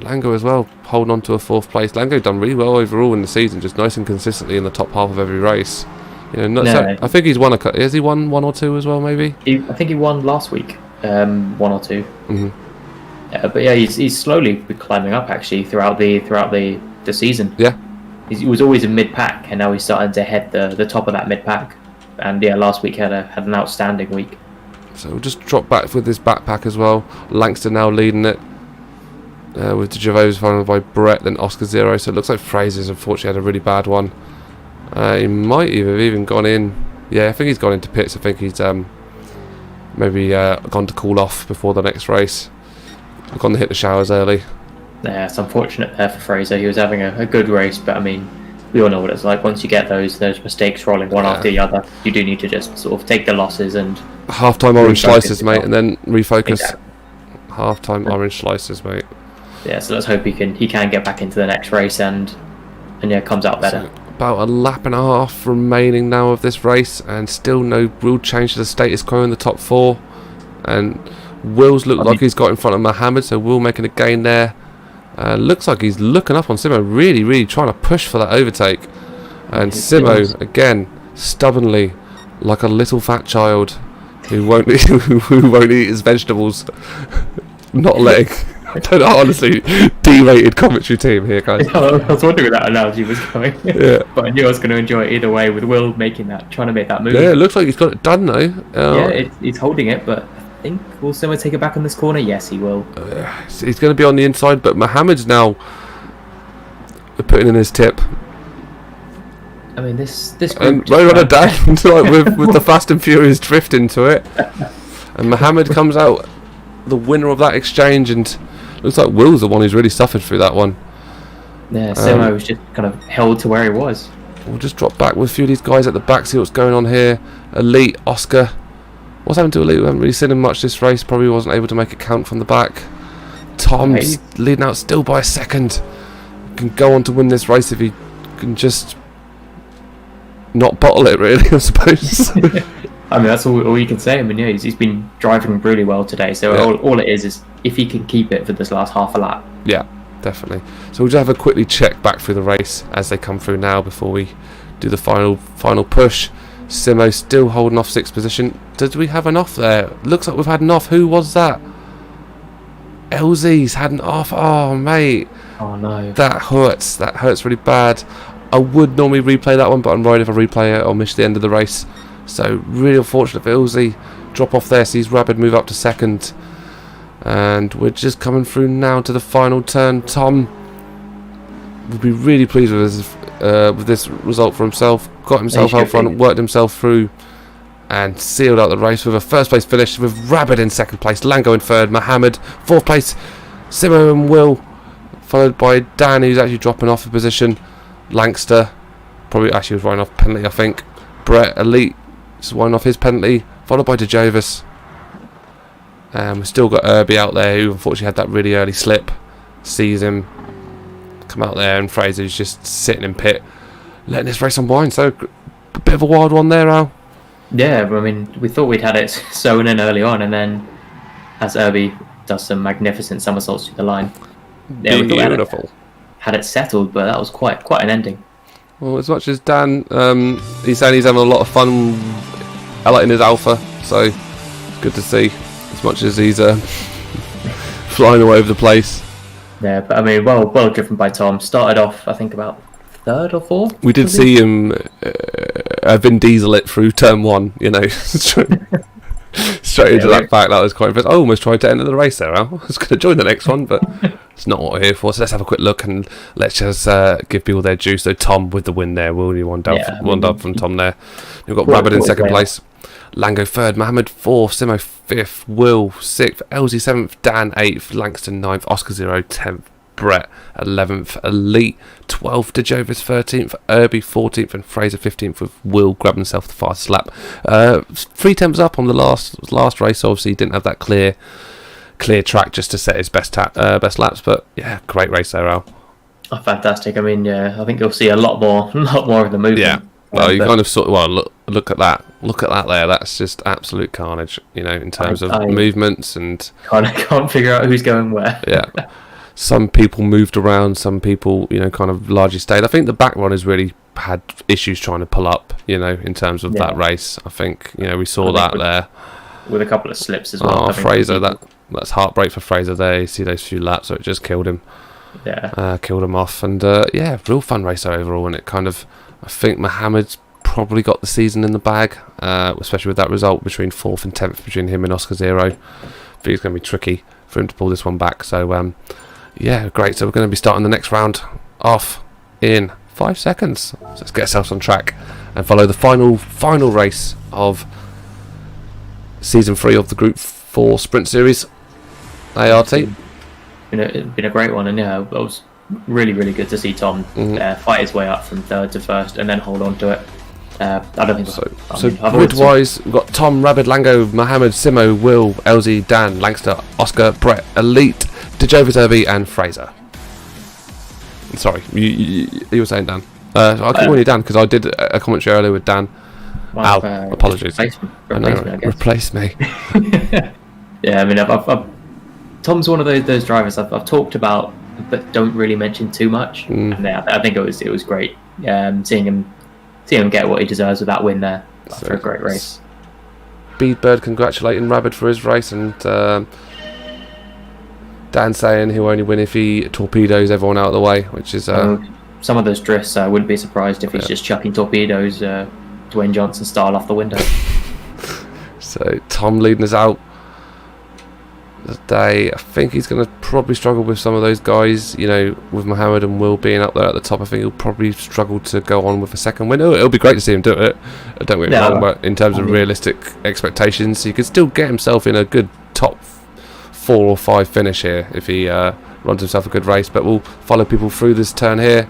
Lango as well, holding on to a 4th place. Lango done really well overall in the season, just nice and consistently in the top half of every race. I think he's won has he won 1 or 2 as well, maybe? I think he won last week, 1 or 2. But yeah, he's slowly climbing up actually throughout the season. Yeah, he was always in mid pack, and now he's starting to head the top of that mid pack. And yeah, last week had an outstanding week. So we'll just drop back with this backpack as well. Langston now leading it with the Gervais followed by Brett, then Oscar 0. So it looks like Fraser's unfortunately had a really bad one. He might have even gone in. Yeah, I think he's gone into pits. I think he's maybe gone to cool off before the next race. Gone to hit the showers early. Yeah, it's unfortunate there for Fraser. He was having a good race, but I mean, we all know what it's like. Once you get those mistakes rolling one after the other, you do need to just sort of take the losses and half-time orange slices, mate, and then refocus. Exactly. Half-time orange slices, mate. Yeah, so let's hope he can get back into the next race and comes out better. So about a lap and a half remaining now of this race, and still no real change to the status quo in the top 4. And Will's like he's got in front of Mohammed, so Will making a gain there. Looks like he's looking up on Simo, really trying to push for that overtake. And Simo, again, stubbornly, like a little fat child who won't eat his vegetables. Not letting. I don't know, honestly, D-rated commentary team here, guys. I was wondering where that analogy was going. Yeah. But I knew I was going to enjoy it either way with Will trying to make that move. Yeah, it looks like he's got it done though. He's holding it, but I think will Simo take it back on this corner? Yes, he will. He's going to be on the inside, but Mohammed's now putting in his tip. I mean, this and Roadrunner down with the Fast and Furious drift into it, and Mohammed comes out the winner of that exchange, and looks like Will's the one who's really suffered through that one. Yeah, Simo was just kind of held to where he was. We'll just drop back with a few of these guys at the back, see what's going on here. Elite, Oscar. What's happened to Elite? We haven't really seen him much this race. Probably wasn't able to make it count from the back. Tom's leading out still by a second. Can go on to win this race if he can just not bottle it, really, I suppose. I mean, that's all you can say. I mean, yeah, he's been driving really well today. So all it is if he can keep it for this last half a lap. Yeah, definitely. So we'll just have a quickly check back through the race as they come through now before we do the final push. Simo still holding off 6th position. Did we have an off there? Looks like we've had an off. Who was that? LZ's had an off. Oh, mate. Oh, no. That hurts. That hurts really bad. I would normally replay that one, but I'm worried if I replay it, I'll miss the end of the race. So, really unfortunate for LZ. Drop off there, sees Rapid move up to 2nd. And we're just coming through now to the final turn. Tom would be really pleased with this result for himself. Got himself out front, worked himself through, and sealed out the race with a 1st place finish with Rabbit in 2nd place, Lango in 3rd, Mohammed 4th place, Simo and Will, followed by Dan, who's actually dropping off a position. Langster probably actually was running off penalty, I think. Brett Elite is running off his penalty, followed by DeJovis. And we've still got Arbie out there, who unfortunately had that really early slip. Sees him come out there, and Fraser's just sitting in pit, letting this race unwind. So a bit of a wild one there, Al. Yeah, I mean, we thought we'd had it sewn in early on, and then as Arbie does some magnificent somersaults to the line, Beautiful. Had it settled, but that was quite an ending. Well, as much as Dan, he's saying he's having a lot of fun in his Alpha, so good to see. As much as he's flying all over the place. Yeah, but I mean, well driven by Tom. Started off, I think, about third or fourth. We did see him Vin Diesel it through turn 1, you know, straight into that back. That was quite impressive. I almost tried to enter the race there, Al. I was going to join the next one, but it's not what we're here for. So let's have a quick look and let's just give people their juice. So Tom with the win there. Will you one dub from Tom there? We've got Rabbit in second place. Lango third, Mohammed fourth, Simo fifth, Will sixth, LZ seventh, Dan eighth, Langston ninth, Oscar 0 10th, Brett 11th, Elite 12th, Dejovis 13th, Arbie 14th, and Fraser 15th, with Will grabbing himself the fastest lap. 3 temps up on the last race. So obviously he didn't have that clear track just to set his best laps, but yeah, great race there, Al. Oh, fantastic. I mean, yeah, I think you'll see a lot more of the movement. Yeah. Well, you kind of look at that there. That's just absolute carnage, you know, in terms of movements and can't figure out who's going where. Yeah, some people moved around, some people, you know, kind of largely stayed. I think the back runners really had issues trying to pull up, you know, in terms of that race. I think, you know, we saw that there with a couple of slips as well. Oh, Fraser, that's heartbreak for Fraser there. You see those few laps, so it just killed him. Yeah, killed him off, and yeah, real fun race overall, and it kind of. I think Mohammed's probably got the season in the bag, especially with that result between 4th and 10th between him and Oscar 0. I think it's going to be tricky for him to pull this one back. So, yeah, great. So we're going to be starting the next round off in 5 seconds. So let's get ourselves on track and follow the final race of Season 3 of the Group 4 Sprint Series. ART. It's been a great one, and yeah, it was really good to see Tom fight his way up from third to first and then hold on to it. I don't think so. Grid-wise, we've got Tom, Rabbit, Lango, Mohammed, Simo, Will, LZ, Dan, Langster, Oscar, Brett, Elite, Dejovis, Arbie, and Fraser. Sorry, you were saying Dan. I keep calling you Dan because I did a commentary earlier with Dan. Well, apologies. Replace me. Yeah, I mean, Tom's one of those drivers I've talked about, but don't really mention too much. And yeah, I think it was great seeing him get what he deserves with that win there after a great race. Speedbird congratulating Rabbit for his race, and Dan saying he'll only win if he torpedoes everyone out of the way, which is some of those drifts. I wouldn't be surprised if he's just chucking torpedoes, Dwayne Johnson style, off the window. So Tom leading us out today. I think he's going to probably struggle with some of those guys, you know, with Mohammed and Will being up there at the top. I think he'll probably struggle to go on with a second win. It'll be great to see him do it, don't get me wrong, but in terms of realistic expectations, he could still get himself in a good top 4 or 5 finish here if he runs himself a good race. But we'll follow people through this turn here,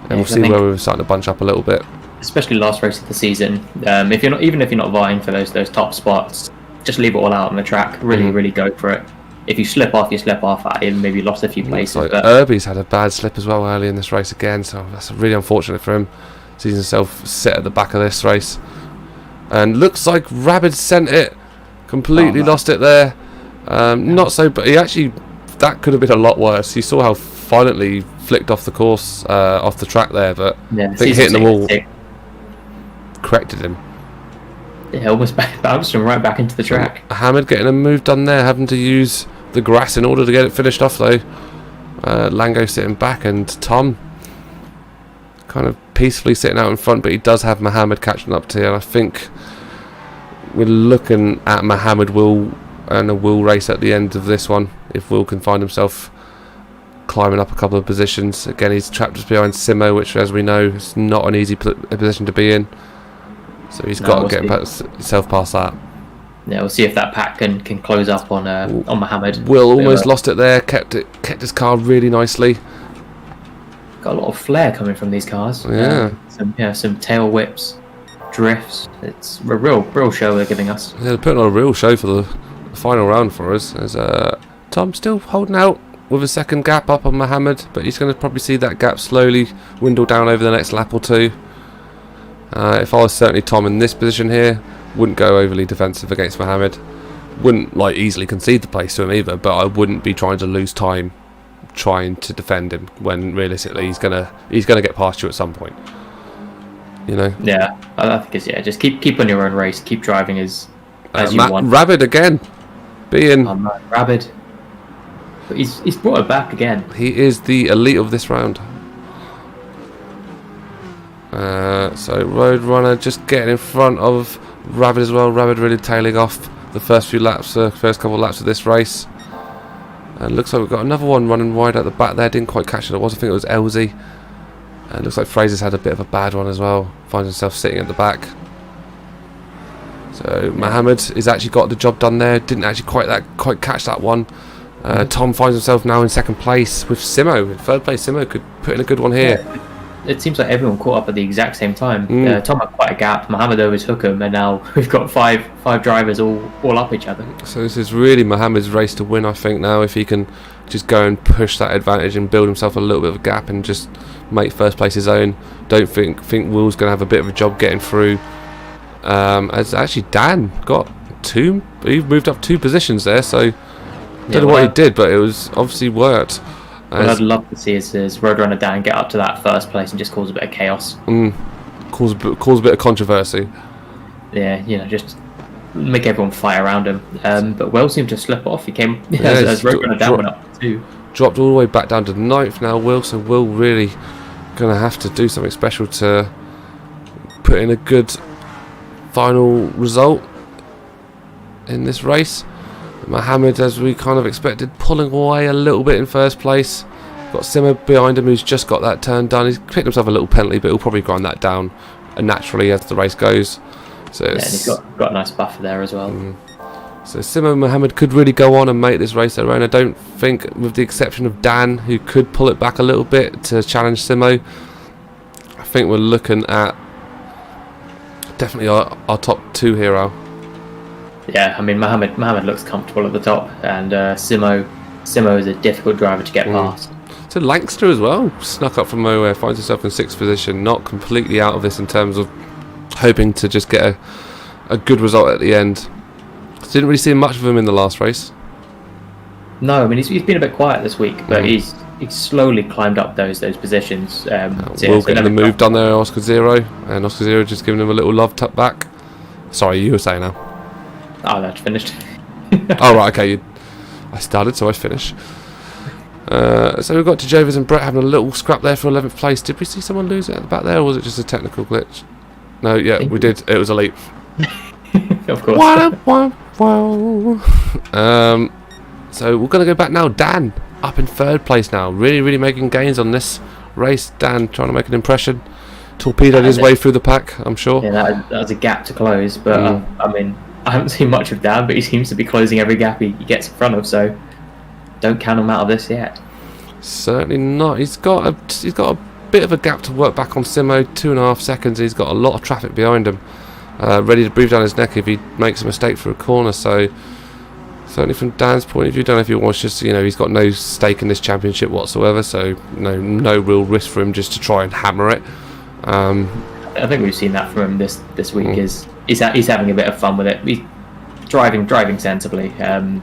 and we'll see where we're starting to bunch up a little bit. Especially last race of the season, if you're not vying for those top spots, just leave it all out on the track. Really go for it. If you slip off, you slip off. Maybe lost a few places. Like Arbie's had a bad slip as well early in this race again, so that's really unfortunate for him. Sees himself sit at the back of this race, and looks like Rabbit sent it. Completely lost it there. Not so, but he actually, that could have been a lot worse. You saw how violently he flicked off the course, off the track there, but I think hitting the wall corrected him. Yeah, almost bounced him right back into the track. Mohammed getting a move done there, having to use the grass in order to get it finished off though. Lango sitting back, and Tom kind of peacefully sitting out in front, but he does have Mohammed catching up to him. I think we're looking at Mohammed Will and a Will race at the end of this one, if Will can find himself climbing up a couple of positions. Again, he's trapped just behind Simo, which, as we know, is not an easy position to be in. So he's got to get himself past that. Yeah, we'll see if that pack can close up on Mohammed. Will almost lost it there. Kept his car really nicely. Got a lot of flair coming from these cars. Yeah. Some tail whips, drifts. It's a real show they're giving us. Yeah, they're putting on a real show for the final round for us. There's Tom still holding out with a second gap up on Mohammed, but he's going to probably see that gap slowly dwindle down over the next lap or two. If I was certainly Tom in this position here, wouldn't go overly defensive against Mohammed. Wouldn't easily concede the place to him either, but I wouldn't be trying to lose time trying to defend him when realistically he's gonna get past you at some point. you know. Yeah, I think it's just keep on your own race, keep driving as you want. Rabbit again, being Rabbit, but he's brought it back again. He is the elite of this round. So Roadrunner just getting in front of Rabbit as well. Rabbit really tailing off the first couple of laps of this race. And looks like we've got another one running wide at the back there. Didn't quite catch it. I think it was Elsie. And looks like Fraser's had a bit of a bad one as well. Finds himself sitting at the back. So Mohammed has actually got the job done there. Didn't actually quite catch that one. Tom finds himself now in second place with Simo. In third place, Simo could put in a good one here. Yeah. It seems like everyone caught up at the exact same time. Tom had quite a gap. Mohammed overtook him, and now we've got five drivers all up each other. So this is really Mohammed's race to win, I think, now. If he can just go and push that advantage and build himself a little bit of a gap and just make first place his own. Don't think Will's going to have a bit of a job getting through. As actually Dan got two. He moved up 2 positions there, so don't know what he did, but it was obviously worked. What I'd love to see is Roadrunner Dan get up to that first place and just cause a bit of chaos. Cause a bit of controversy. Yeah, just make everyone fight around him. But Will seemed to slip off. He came as Roadrunner Dan went up too. Dropped all the way back down to 9th now, Will. So Will really going to have to do something special to put in a good final result in this race. Mohammed, as we kind of expected, pulling away a little bit in first place. Got Simmer behind him, who's just got that turn done. He's picked himself a little penalty, but he'll probably grind that down naturally as the race goes. So and he's got a nice buffer there as well. So Simmer and Mohammed could really go on and make this race their own. I don't think, with the exception of Dan, who could pull it back a little bit to challenge Simo, I think we're looking at definitely our top 2 here, Al. Yeah, I mean, Mohammed looks comfortable at the top, and Simo is a difficult driver to get past. So Lancaster as well snuck up from nowhere, finds himself in 6th position, not completely out of this in terms of hoping to just get a good result at the end. Didn't really see much of him in the last race. No, I mean he's been a bit quiet this week, but he's slowly climbed up those positions. Will getting the move done there, Oscar Zero, and Oscar Zero just giving him a little love tuck back. Sorry, you were saying now. Oh, that's finished. Oh, right, okay. I started, so I finish. So we've got Jovis and Brett having a little scrap there for 11th place. Did we see someone lose it at the back there, or was it just a technical glitch? No, yeah, we did. It was elite. Of course. So we're going to go back now. Dan up in 3rd place now. Really, really making gains on this race. Dan trying to make an impression. Torpedoed his way through the pack, I'm sure. Yeah, that was a gap to close, but I mean, I haven't seen much of Dan, but he seems to be closing every gap he gets in front of, so don't count him out of this yet. Certainly not. He's got a bit of a gap to work back on Simo, 2.5 seconds. He's got a lot of traffic behind him, ready to breathe down his neck if he makes a mistake through a corner. So certainly from Dan's point of view, don't know if he wants just, he's got no stake in this championship whatsoever, so no real risk for him just to try and hammer it. I think we've seen that from him this week. He's having a bit of fun with it. He's driving sensibly, and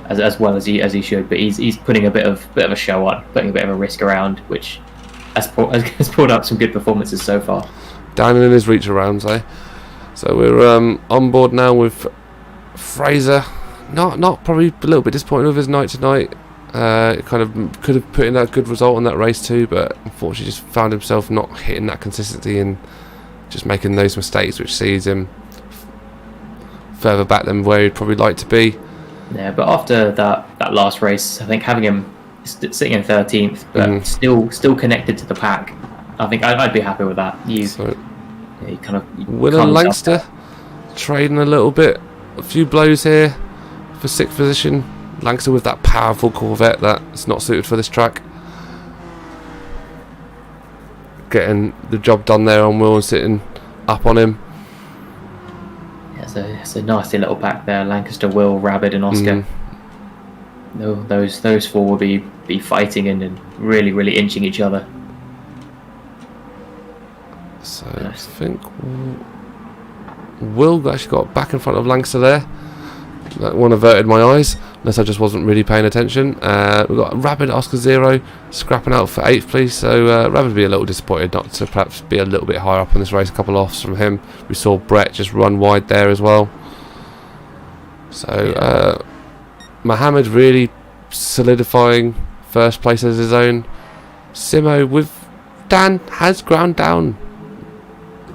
as well as he should. But he's putting a bit of a show on, putting a bit of a risk around, which has pulled up some good performances so far. Dan in his reach arounds, eh? So we're on board now with Fraser. Not probably a little bit disappointed with his night tonight. Kind of could have put in that good result on that race too, but unfortunately just found himself not hitting that consistency and just making those mistakes, which sees him further back than where he'd probably like to be. Yeah, but after that last race, I think having him sitting in 13th, but still connected to the pack, I think I'd be happy with that. You kind of Will and Lancaster trading a little bit, a few blows here for 6th position. Lancaster with that powerful Corvette that's not suited for this track. Getting the job done there on Will and sitting up on him. Yeah, it's a nasty little pack there. Lancaster, Will, Rabbit and Oscar. Those 4 will be fighting and really, really inching each other. So I think Will actually got back in front of Lancaster there. That one averted my eyes. unless I just wasn't really paying attention. We've got Rapid Oscar 0 scrapping out for 8th place, so Rapid would be a little disappointed not to perhaps be a little bit higher up in this race. A couple offs from him. We saw Brett just run wide there as well. So Mohammed really solidifying first place as his own. Simo with Dan has ground down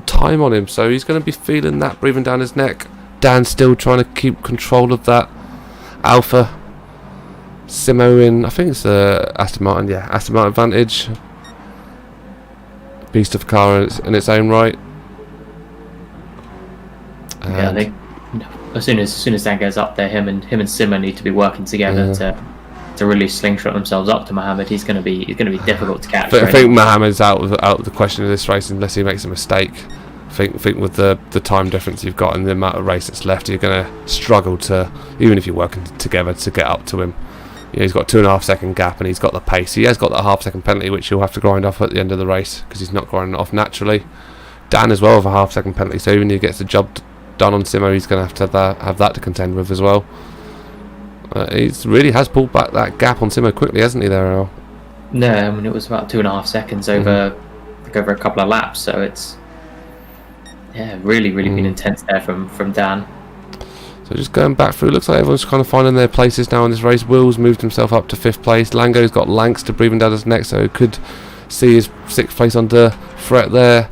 time on him, so he's going to be feeling that breathing down his neck. Dan still trying to keep control of that Alpha. Simo in, I think it's Aston Martin, yeah, Aston Martin Vantage. Beast of a car in its own right. Yeah, I think as soon as Dan goes up there, him and Simo need to be working together to really slingshot themselves up to Mohammed. He's going to be difficult to catch. But I think Mohammed's out of the question of this race unless he makes a mistake. I think with the time difference you've got and the amount of race that's left, you're going to struggle to, even if you're working together, to get up to him. You know, he's got 2.5 second gap and he's got the pace. He has got that half-second penalty which he'll have to grind off at the end of the race because he's not grinding it off naturally. Dan as well with a half-second penalty, so even if he gets the job done on Simo, he's going to have that to contend with as well. He really has pulled back that gap on Simo quickly, hasn't he, there, Al? No, I mean, it was about 2.5 seconds over a couple of laps, so it's really been intense there from Dan. So just going back through, it looks like everyone's kind of finding their places now in this race. Will's moved himself up to 5th place. Lango's got Lancaster breathing down his neck, so could see his 6th place under threat there.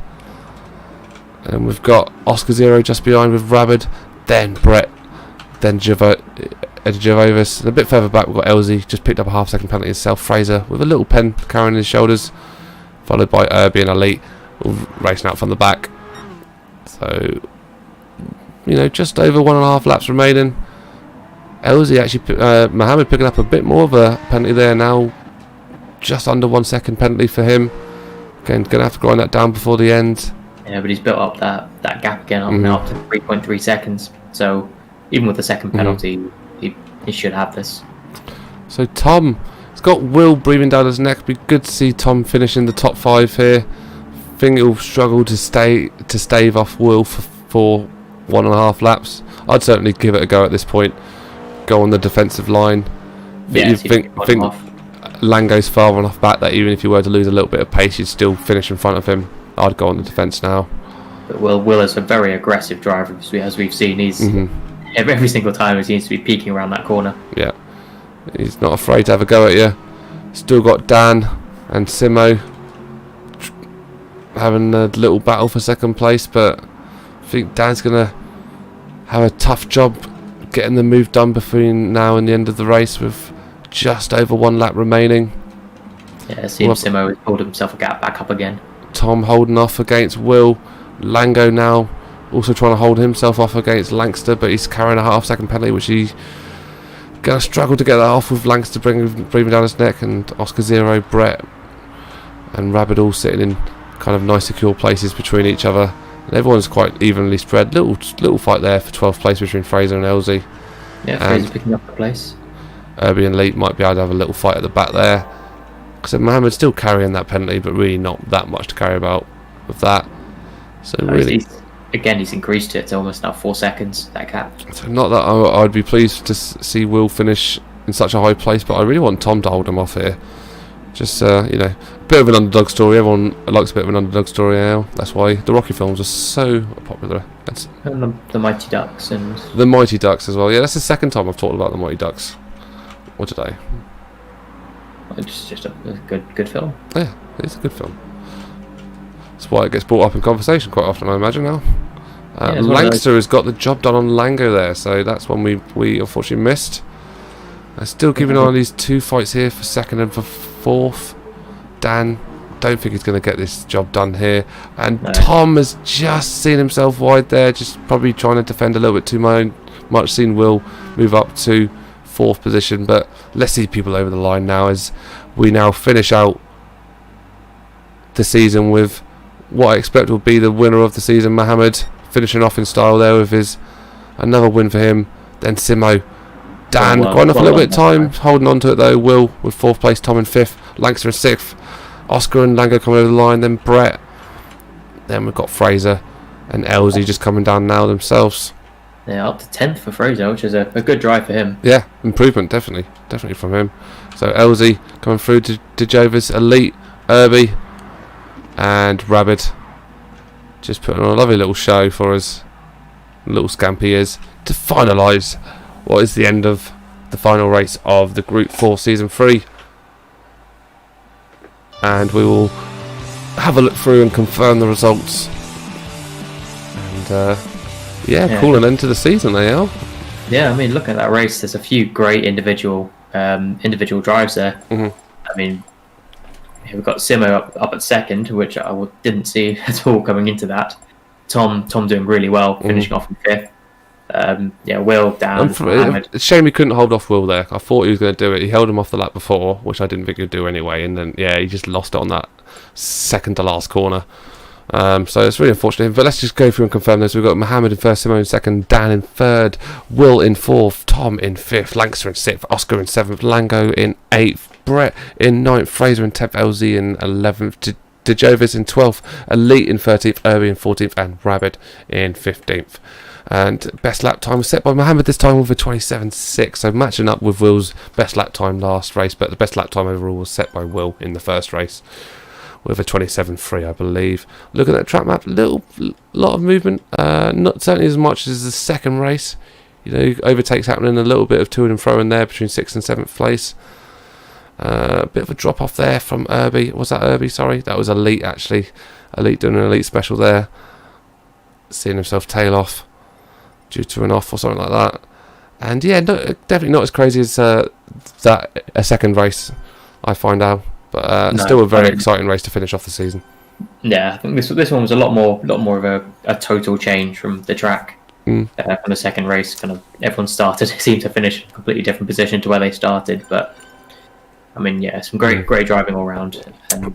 And we've got Oscar 0 just behind with Rabid, then Brett, then Jovovis. And a bit further back we've got LZ, just picked up a half-second penalty himself. Fraser with a little pen carrying his shoulders, followed by Arbie and Elite racing out from the back. So, you know, just over 1.5 laps remaining. LZ actually, Mohammed picking up a bit more of a penalty there now. Just under 1 second penalty for him. Again, going to have to grind that down before the end. Yeah, but he's built up that gap again up to 3.3 seconds. So even with the second penalty, he should have this. So Tom, he's got Will breathing down his neck. Be good to see Tom finishing the top 5 here. I think he'll struggle to stave off Will for 1.5 laps. I'd certainly give it a go at this point. Go on the defensive line. Yeah, think Lango's far enough back that even if you were to lose a little bit of pace, you'd still finish in front of him. I'd go on the defence now. But Will is a very aggressive driver, as we've seen. He's every single time he seems to be peeking around that corner. Yeah, he's not afraid to have a go at you. Still got Dan and Simo having a little battle for second place, but I think Dan's going to have a tough job getting the move done between now and the end of the race with just over 1 lap remaining. Yeah, it seems Simo has pulled himself a gap back up again. Tom holding off against Will. Lango now also trying to hold himself off against Lancaster, but he's carrying a half-second penalty, which he's going to struggle to get that off with Lancaster breathing down his neck, and Oscar 0, Brett and Rabid all sitting in kind of nice secure places between each other. And everyone's quite evenly spread. Little fight there for 12th place between Fraser and LZ. Yeah, Fraser picking up the place. Arbie and Leet might be able to have a little fight at the back there. So Mohammed's still carrying that penalty, but really not that much to carry about with that. So really, he's increased it to almost now 4 seconds, that gap. So not that I'd be pleased to see Will finish in such a high place, but I really want Tom to hold him off here. Just you know, a bit of an underdog story. Everyone likes a bit of an underdog story now. That's why the Rocky films are so popular. And the Mighty Ducks and the Mighty Ducks as well. Yeah, that's the second time I've talked about the Mighty Ducks. Or today. It's just a good film. Yeah, it's a good film. That's why it gets brought up in conversation quite often, I imagine now. Lancaster has got the job done on Lango there, so that's one we unfortunately missed. Still keeping an eye on these 2 fights here for 2nd and for 4th. Dan, don't think he's going to get this job done here. And no. Tom has just seen himself wide there, just probably trying to defend a little bit too much. Seen Will move up to 4th position, but let's see people over the line now as we now finish out the season with what I expect will be the winner of the season, Mohammed, finishing off in style there with another win for him. Then Simo, Dan going off a little bit of time, holding on to it though. Will with 4th place, Tom in 5th, Lancaster in 6th, Oscar and Lango coming over the line, then Brett, then we've got Fraser and LZ just coming down now themselves. Yeah, up to 10th for Fraser, which is a good drive for him. Yeah, improvement, definitely from him. So Elsie coming through to Jovis, Elite, Arbie, and Rabbit. Just putting on a lovely little show for us. Little scamp he is, to finalise what is the end of the final race of the Group 4 Season 3. And we will have a look through and confirm the results. And cool an end to the season, they are. Yeah, I mean, looking at that race, there's a few great individual drives there. Mm-hmm. I mean, we've got Simo up at second, which I didn't see at all coming into that. Tom doing really well, finishing off in fifth. Will, Dan, Mohammed. It's a shame he couldn't hold off Will there. I thought he was going to do it. He held him off the lap before, which I didn't think he'd do anyway. And then, he just lost it on that second to last corner. So it's really unfortunate. But let's just go through and confirm this. We've got Mohammed in first, Simo in second, Dan in third, Will in fourth, Tom in fifth, Lancaster in sixth, Oscar in seventh, Lango in eighth, Brett in ninth, Fraser in 10th, LZ in 11th, DeJovis in 12th, Elite in 13th, Irby in 14th, and Rabbit in 15th. And best lap time was set by Mohammed this time with a 27.6, so matching up with Will's best lap time last race, but the best lap time overall was set by Will in the first race with a 27.3, I believe. Looking at the track map, lot of movement, not certainly as much as the second race. Overtakes happening, a little bit of to and fro in there between 6th and 7th place. A bit of a drop off there from Irby. Was that Irby? Sorry, that was Elite actually. Elite doing an Elite special there. Seeing himself tail off due to an off or something like that. And definitely not as crazy as that a second race, I find out. But still a very exciting race to finish off the season. Yeah, I think this one was a lot more of a total change from the track. From the second race, kind of everyone seemed to finish in a completely different position to where they started, but I mean, some great driving all round, and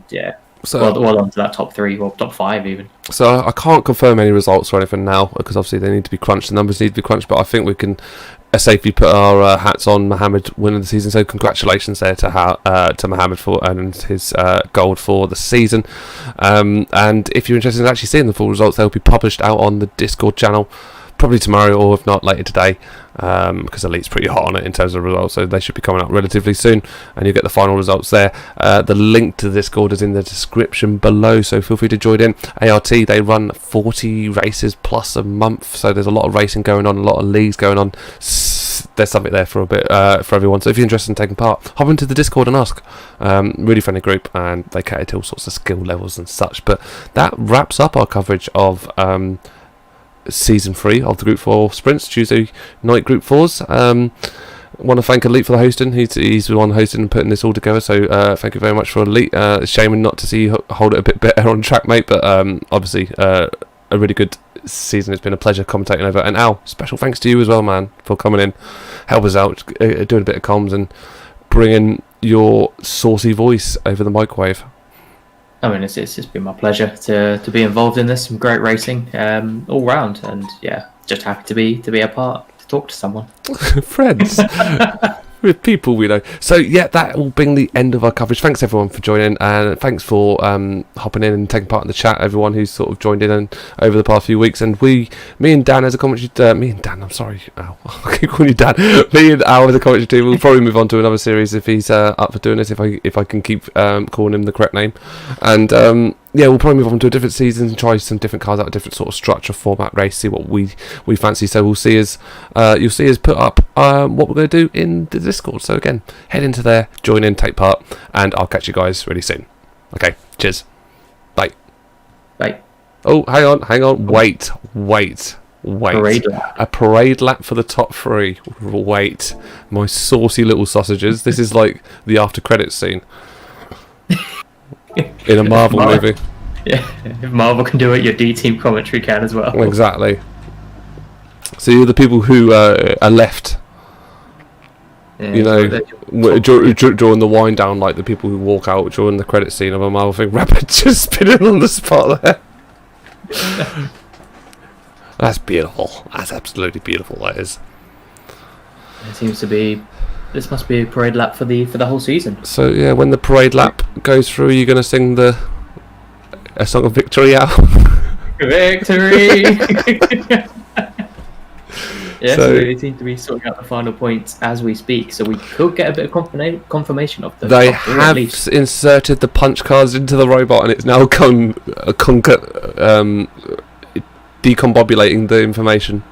so well on to that top 3 or top 5 even. So I can't confirm any results or anything now because obviously they need to be crunched. The numbers need to be crunched, but I think we can safely put our hats on Mohammed winning the season. So congratulations there to Mohammed for earning his gold for the season. And if you're interested in actually seeing the full results, they'll be published out on the Discord channel. Probably tomorrow, or if not later today, because Elite's pretty hot on it in terms of results, so they should be coming up relatively soon, and you'll get the final results there. The link to the Discord is in the description below, so feel free to join in. ART, they run 40 races plus a month, so there's a lot of racing going on, a lot of leagues going on. There's something there for a bit for everyone, so if you're interested in taking part, hop into the Discord and ask. Really friendly group, and they cater to all sorts of skill levels and such. But that wraps up our coverage of Season 3 of the Group 4 Sprints, Tuesday night Group 4s. Want to thank Elite for the hosting. He's the one hosting and putting this all together, so thank you very much for Elite. It's a shame not to see you hold it a bit better on track, mate, but obviously a really good season. It's been a pleasure commentating over. And Al, special thanks to you as well, man, for coming in, help us out, doing a bit of comms and bringing your saucy voice over the microwave. I mean, it's been my pleasure to be involved in this. Some great racing all round, and just happy to be a part, to talk to someone. Friends. With people we know. So that will bring the end of our coverage. Thanks everyone for joining, and thanks for hopping in and taking part in the chat, everyone who's sort of joined in over the past few weeks. And me and Dan as a commentary I'm sorry, Al, I keep calling you Dan. Me and Al as a commentary team will probably move on to another series if he's up for doing this, if I can keep calling him the correct name. And we'll probably move on to a different season and try some different cars out, a different sort of structure, format, race, see what we fancy. So you'll see us put up what we're going to do in the Discord. So again, head into there, join in, take part, and I'll catch you guys really soon. Okay, cheers. Bye. Bye. Oh, hang on. Wait. Parade lap. A parade lap for the top 3. Wait. My saucy little sausages. This is like the after credits scene. In a Marvel movie. Yeah, if Marvel can do it, your D-Team commentary can as well. Exactly. So you're the people who are left, during the wind down, like the people who walk out during the credit scene of a Marvel thing. Rapid just spinning on the spot there. That's beautiful. That's absolutely beautiful, that is. It seems to be... This must be a parade lap for the whole season. So when the parade lap goes through, you're going to sing a song of victory out. Victory. Yeah, so they seem to be sorting out the final points as we speak, so we could get a bit of confirmation of the They have inserted the punch cards into the robot, and it's now decombobulating the information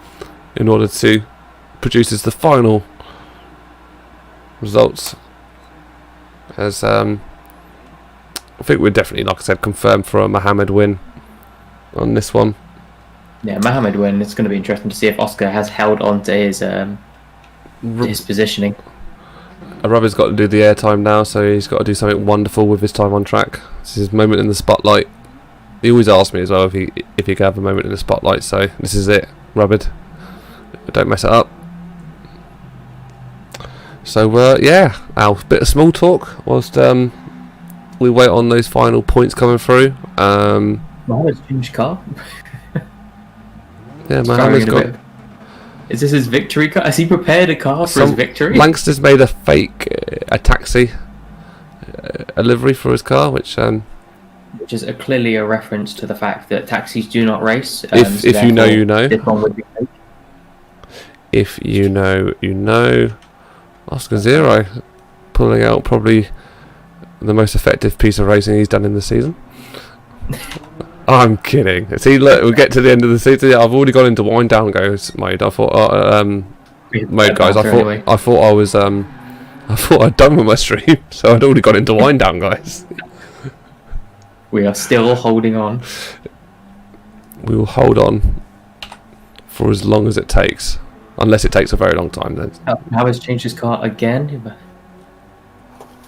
in order to produce the final results. As I think we're definitely, like I said, confirmed for a Mohammed win on this one. Yeah, Mohammed win. It's going to be interesting to see if Oscar has held on to his positioning. Robert's got to do the airtime now, so he's got to do something wonderful with his time on track. This is his moment in the spotlight. He always asks me as well if he could have a moment in the spotlight, so this is it, Robert. Don't mess it up. So yeah, Al, bit of small talk whilst we wait on those final points coming through. Mohammed's changed car. Yeah, Mohammed's got. Is this his victory car? Has he prepared a car for his victory? Langston's made a fake, a taxi, a livery for his car, which is clearly a reference to the fact that taxis do not race. If you know, you know. This one would be fake. If you know, you know. Oscar Zero pulling out probably the most effective piece of racing he's done in the season. I'm kidding. See, look, we'll get to the end of the season. Yeah, I've already gone into wind down mode. I thought, mode guys. I thought I'd done with my stream, so I'd already gone into wind down, guys. We are still holding on. We will hold on for as long as it takes, unless it takes a very long time. Then. How has changed his car again?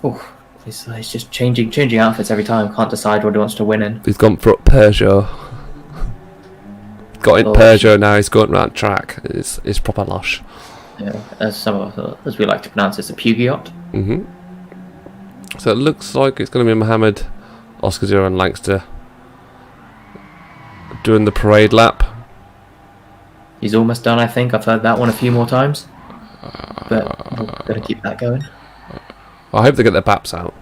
Oh. He's just changing outfits every time. Can't decide what he wants to win in. He's gone for Peugeot. Got in Peugeot now. He's going around track. It's proper lush. Yeah, as we like to pronounce it, a Peugeot. So it looks like it's going to be Mohammed, Oscar Zero, and Langster doing the parade lap. He's almost done, I think. I've heard that one a few more times, but we're going to keep that going. I hope they get their baps out.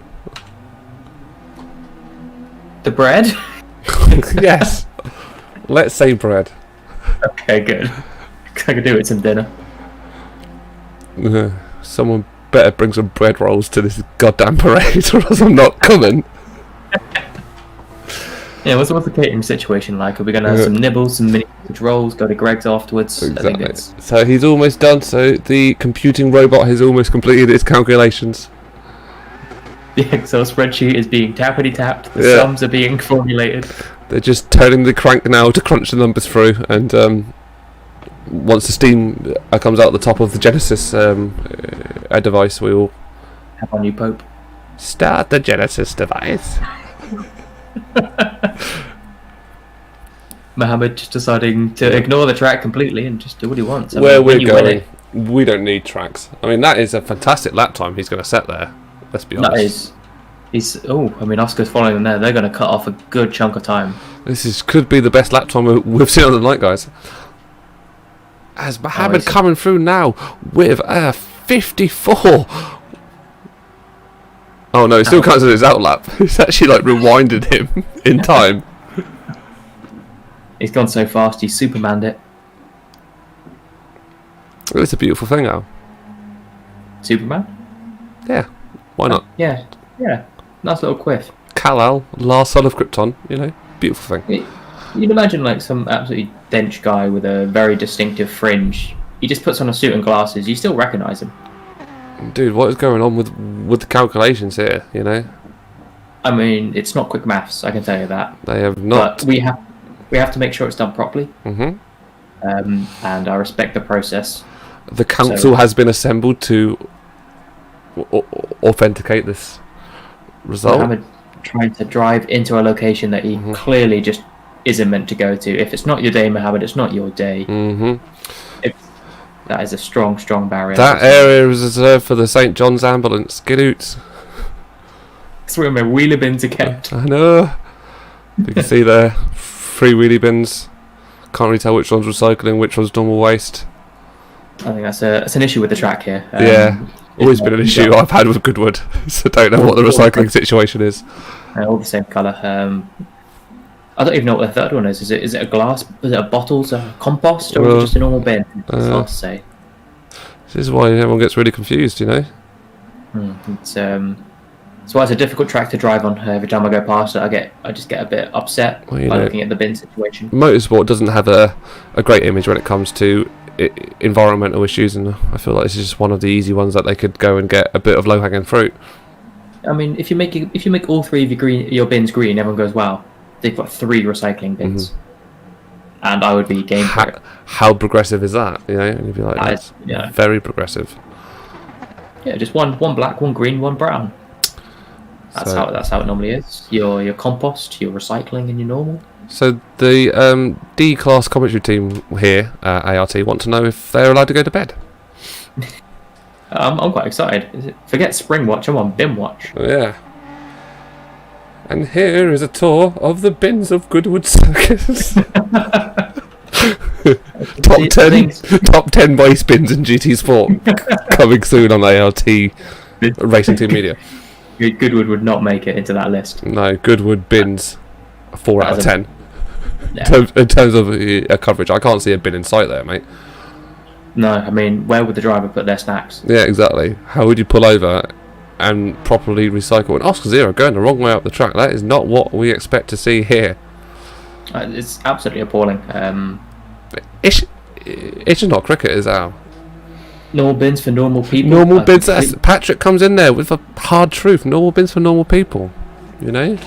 The bread? Yes. Let's say bread. Okay, good. I could do it some dinner. Someone better bring some bread rolls to this goddamn parade, or else I'm not coming. Yeah, what's the catering situation like? Are we going to have some nibbles, some mini rolls, go to Greg's afterwards? Exactly. So he's almost done. So the computing robot has almost completed its calculations. The Excel spreadsheet is being tappity-tapped. The sums are being formulated. They're just turning the crank now to crunch the numbers through, and once the steam comes out the top of the Genesis device, we will have our new Pope. Start the Genesis device. Mohammed just deciding to ignore the track completely and just do what he wants. Where we're going, we don't need tracks. I mean, that is a fantastic lap time he's going to set there. Let's be honest. Oscar's following them there. They're going to cut off a good chunk of time. Could be the best lap time we've seen on the night, guys. As Mohammed coming through now with a 54. Oh no, it still counts as his out lap. It's actually like rewinded him in time. He's gone so fast, he's Supermaned it. It's a beautiful thing, Al. Superman? Yeah. Why not? Yeah. Nice little quiff. Kal-El, last son of Krypton, beautiful thing. You'd imagine like some absolutely dense guy with a very distinctive fringe. He just puts on a suit and glasses. You still recognise him. Dude, what is going on with the calculations here? I mean, it's not quick maths. I can tell you that. They have not. But we have to make sure it's done properly. And I respect the process. The council has been assembled to authenticate this result. Mohammed trying to drive into a location that he clearly just isn't meant to go to. If it's not your day, Mohammed, it's not your day. That is a strong barrier. That area is reserved for the St. John's ambulance. Get out. That's where my wheelie bins are kept. I know. You can see there, 3 wheelie bins. Can't really tell which one's recycling, which one's normal waste. I think that's an issue with the track here. Always been an issue I've had with Goodwood, so I don't know what the recycling situation is. All the same colour. I don't even know what the third one is. Is it a glass? Is it a bottle? Is it a compost? Or is it just a normal bin? It's hard to say. This is why everyone gets really confused, you know? It's why it's a difficult track to drive on. Every time I go past it, I just get a bit upset by looking at the bin situation. Motorsport doesn't have a great image when it comes to environmental issues, and I feel like this is just one of the easy ones that they could go and get a bit of low-hanging fruit. I mean, if you make all three of your bins green, everyone goes, "Wow, they've got 3 recycling bins," and I would be game for it. How progressive is that? You know, and you'd be like, "That's very progressive." Yeah, just one black, one green, one brown. That's how it normally is. Your compost, your recycling, and your normal. So the D-class commentary team here, ART, want to know if they're allowed to go to bed. I'm quite excited. Forget Spring Watch, I'm on Bin Watch. Oh, yeah. And here is a tour of the bins of Goodwood Circus. top 10 race bins in GT Sport coming soon on ART Racing Team Media. Goodwood would not make it into that list. No, Goodwood bins 4 out of 10. Yeah. In terms of coverage, I can't see a bin in sight there, mate. No, I mean, where would the driver put their snacks? Yeah, exactly. How would you pull over and properly recycle an Oscar Zero going the wrong way up the track? That is not what we expect to see here. It's absolutely appalling. It's just not cricket, is it? Normal bins for normal people. Normal bins. Patrick comes in there with a hard truth. Normal bins for normal people. You know?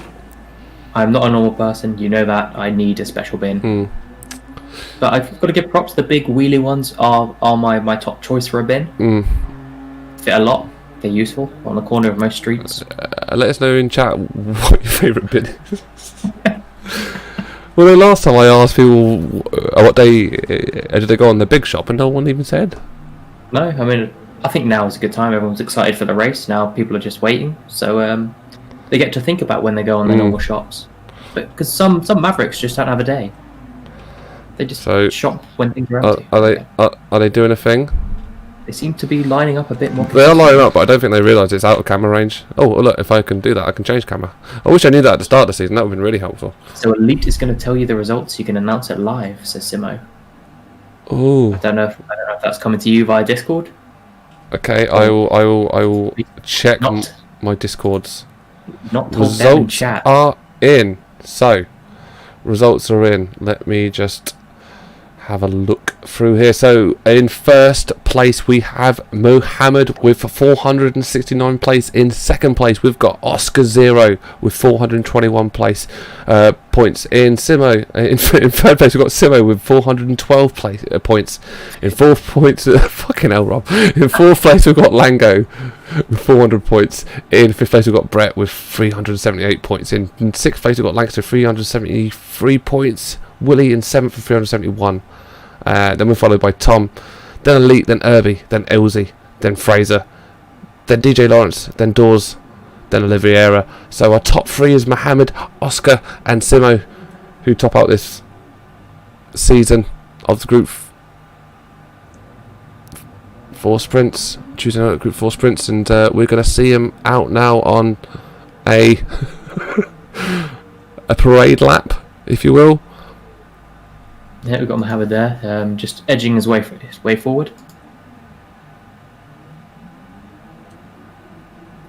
I'm not a normal person. You know that. I need a special bin. But I've got to give props. The big wheelie ones are my top choice for a bin. Fit a lot. They're useful on the corner of most streets. Let us know in chat what your favourite bin is. Well, the last time I asked people what day did they go on the big shop, and no one even said. No, I mean, I think now is a good time. Everyone's excited for the race. Now people are just waiting, so they get to think about when they go on the normal shops. But because some Mavericks just don't have a day, they just shop when things are empty. Are they doing a thing? They seem to be lining up a bit more. They are lining up, but I don't think they realise it's out of camera range. Oh, look, if I can do that, I can change camera. I wish I knew that at the start of the season. That would have been really helpful. So Elite is going to tell you the results. You can announce it live, says Simo. Oh. I don't know if that's coming to you via Discord. Okay, I will check my Discords. Not results chat. Are in. So, results are in. Let me just have a look through here. So in first place we have Mohammed with 469 place. In second place we've got Oscar Zero with 421 points. In third place we've got Simo with 412 points. In fourth place fucking hell, Rob. In fourth place we've got Lango with 400 points. In fifth place we've got Brett with 378 points. In sixth place we've got Lancaster 373 points. Willie in seventh with 371. Then we're followed by Tom, then Elite, then Arbie, then Elsie, then Fraser, then DJ Lawrence, then Dawes, then Oliveira. So our top three is Mohammed, Oscar and Simo, who top out this season of the Group 4 Sprints, choosing out Group 4 Sprints, and we're going to see him out now on a parade lap, if you will. Yeah, we've got Mohammed there, just edging his way forward.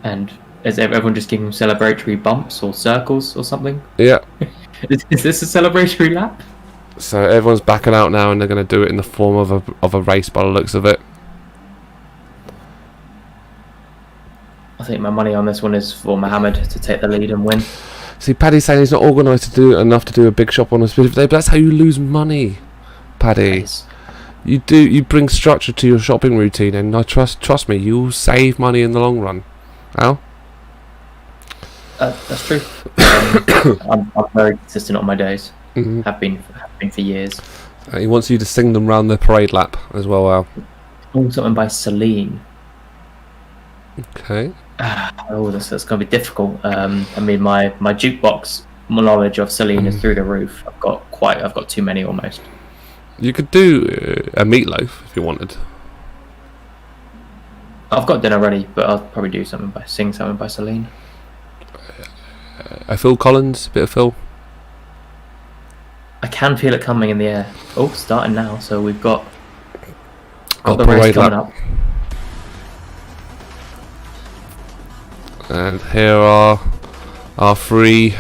And is everyone just giving him celebratory bumps or circles or something? Yeah. Is this a celebratory lap? So everyone's backing out now, and they're going to do it in the form of a race by the looks of it. I think my money on this one is for Mohammed to take the lead and win. See, Paddy's saying he's not organised to do enough to do a big shop on a specific day, but that's how you lose money, Paddy. Nice. You bring structure to your shopping routine, and I trust me, you'll save money in the long run. Al? That's true. I'm very consistent on my days. Mm-hmm. Have been for years. He wants you to sing them round the parade lap as well, Al. Oh, something by Celine. Okay. That's going to be difficult. I mean, my jukebox knowledge of Celine is through the roof. I've got too many almost. You could do a meatloaf if you wanted. I've got dinner ready, but I'll probably sing something by Celine. A Phil Collins, a bit of Phil. I can feel it coming in the air. Oh, starting now. So we've got Oh, the race parade coming lap. up. And here are our 3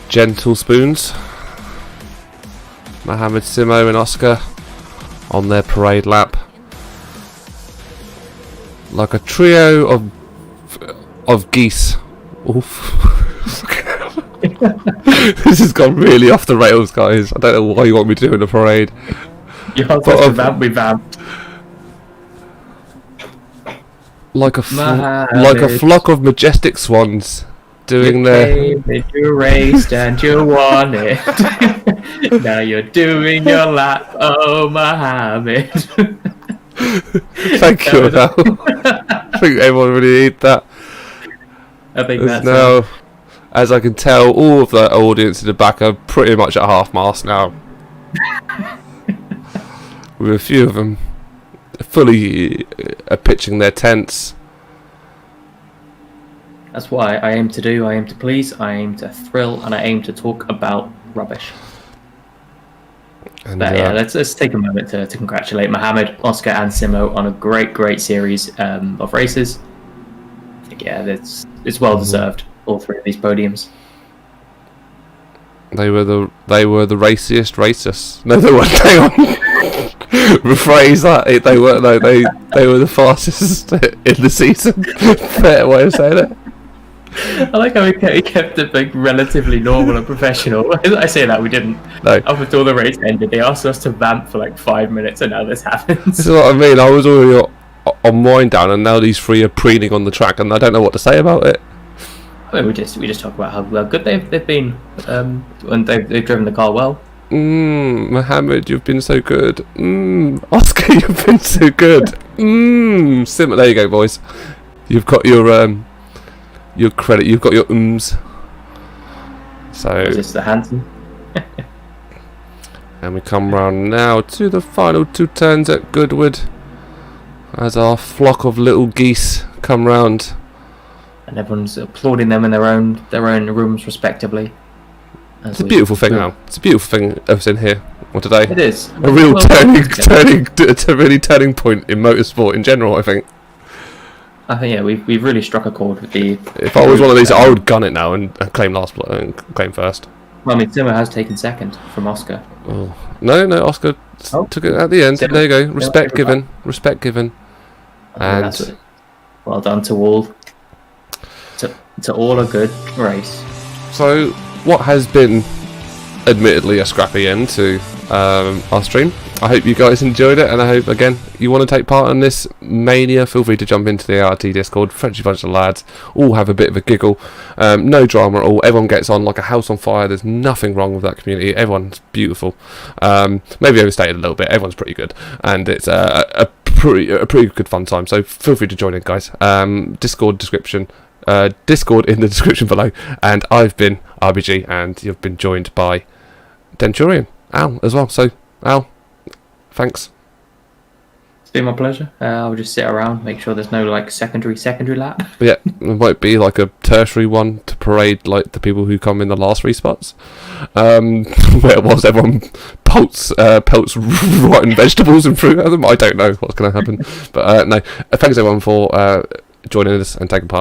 gentle spoons. Mohammed, Simo and Oscar on their parade lap. Like a trio of geese. Oof. This has gone really off the rails, guys. I don't know why you want me to do in a parade. You're supposed to vamp, we vamped. Like a Mohammed. flock of majestic swans doing their... You raced and you won it. Now you're doing your lap, oh Mohammed. Thank you, Al. I think everyone really needs that. I think There's that's now, as I can tell, all of the audience in the back are pretty much at half mast now. With a few of them fully pitching their tents. That's what I aim to do. I aim to please, I aim to thrill, and I aim to talk about rubbish. And, But yeah, let's take a moment to congratulate Mohammed, Oscar, and Simo on a great series of races. I think, yeah, it's well deserved. All 3 of these podiums. They were the raciest racers. No, they weren't. Hang on. Rephrase that. They weren't. No, they were the fastest in the season. Fair way of saying it. I like how he kept it like relatively normal and professional. I say that we didn't. No. Up until the race ended, they asked us to vamp for like 5 minutes, and now this happens. This is what I mean. I was already on wind down, and now these 3 are preening on the track, and I don't know what to say about it. I mean, we just talk about how good they've been, and they've driven the car well. Mohammed, you've been so good. Oscar, you've been so good. Sim, there you go, boys. You've got your credit. You've got your So. Is this the Hanson? And we come round now to the final 2 turns at Goodwood, as our flock of little geese come round. And everyone's applauding them in their own rooms respectively. It's a beautiful thing now. It's a beautiful thing I've seen here today. It is a real it's a really turning point in motorsport in general, I think. I think yeah, we've really struck a chord with the. If I was one of these, I would gun it now and claim claim first. Well, I mean, Simo has taken second from Oscar. Oh no, Oscar took it at the end. Simo. There you go. Respect given. Respect given. And well done to all. To all a good race. So, what has been admittedly a scrappy end to our stream. I hope you guys enjoyed it, and I hope, again, you want to take part in this mania. Feel free to jump into the ART Discord. Frenchy bunch of lads, all have a bit of a giggle. No drama at all. Everyone gets on like a house on fire. There's nothing wrong with that community. Everyone's beautiful. Maybe overstated a little bit. Everyone's pretty good, and it's a pretty good fun time. So feel free to join in, guys. Discord in the description below. And I've been ArbieG, and you've been joined by Denchurion, Al, as well. So, Al, thanks. It's been my pleasure. I'll just sit around, make sure there's no like secondary lap. But yeah, there might be like a tertiary one to parade like the people who come in the last 3 spots. Where it was everyone pelts rotten vegetables and fruit at them. I don't know what's going to happen. But no, thanks everyone for joining us and taking part.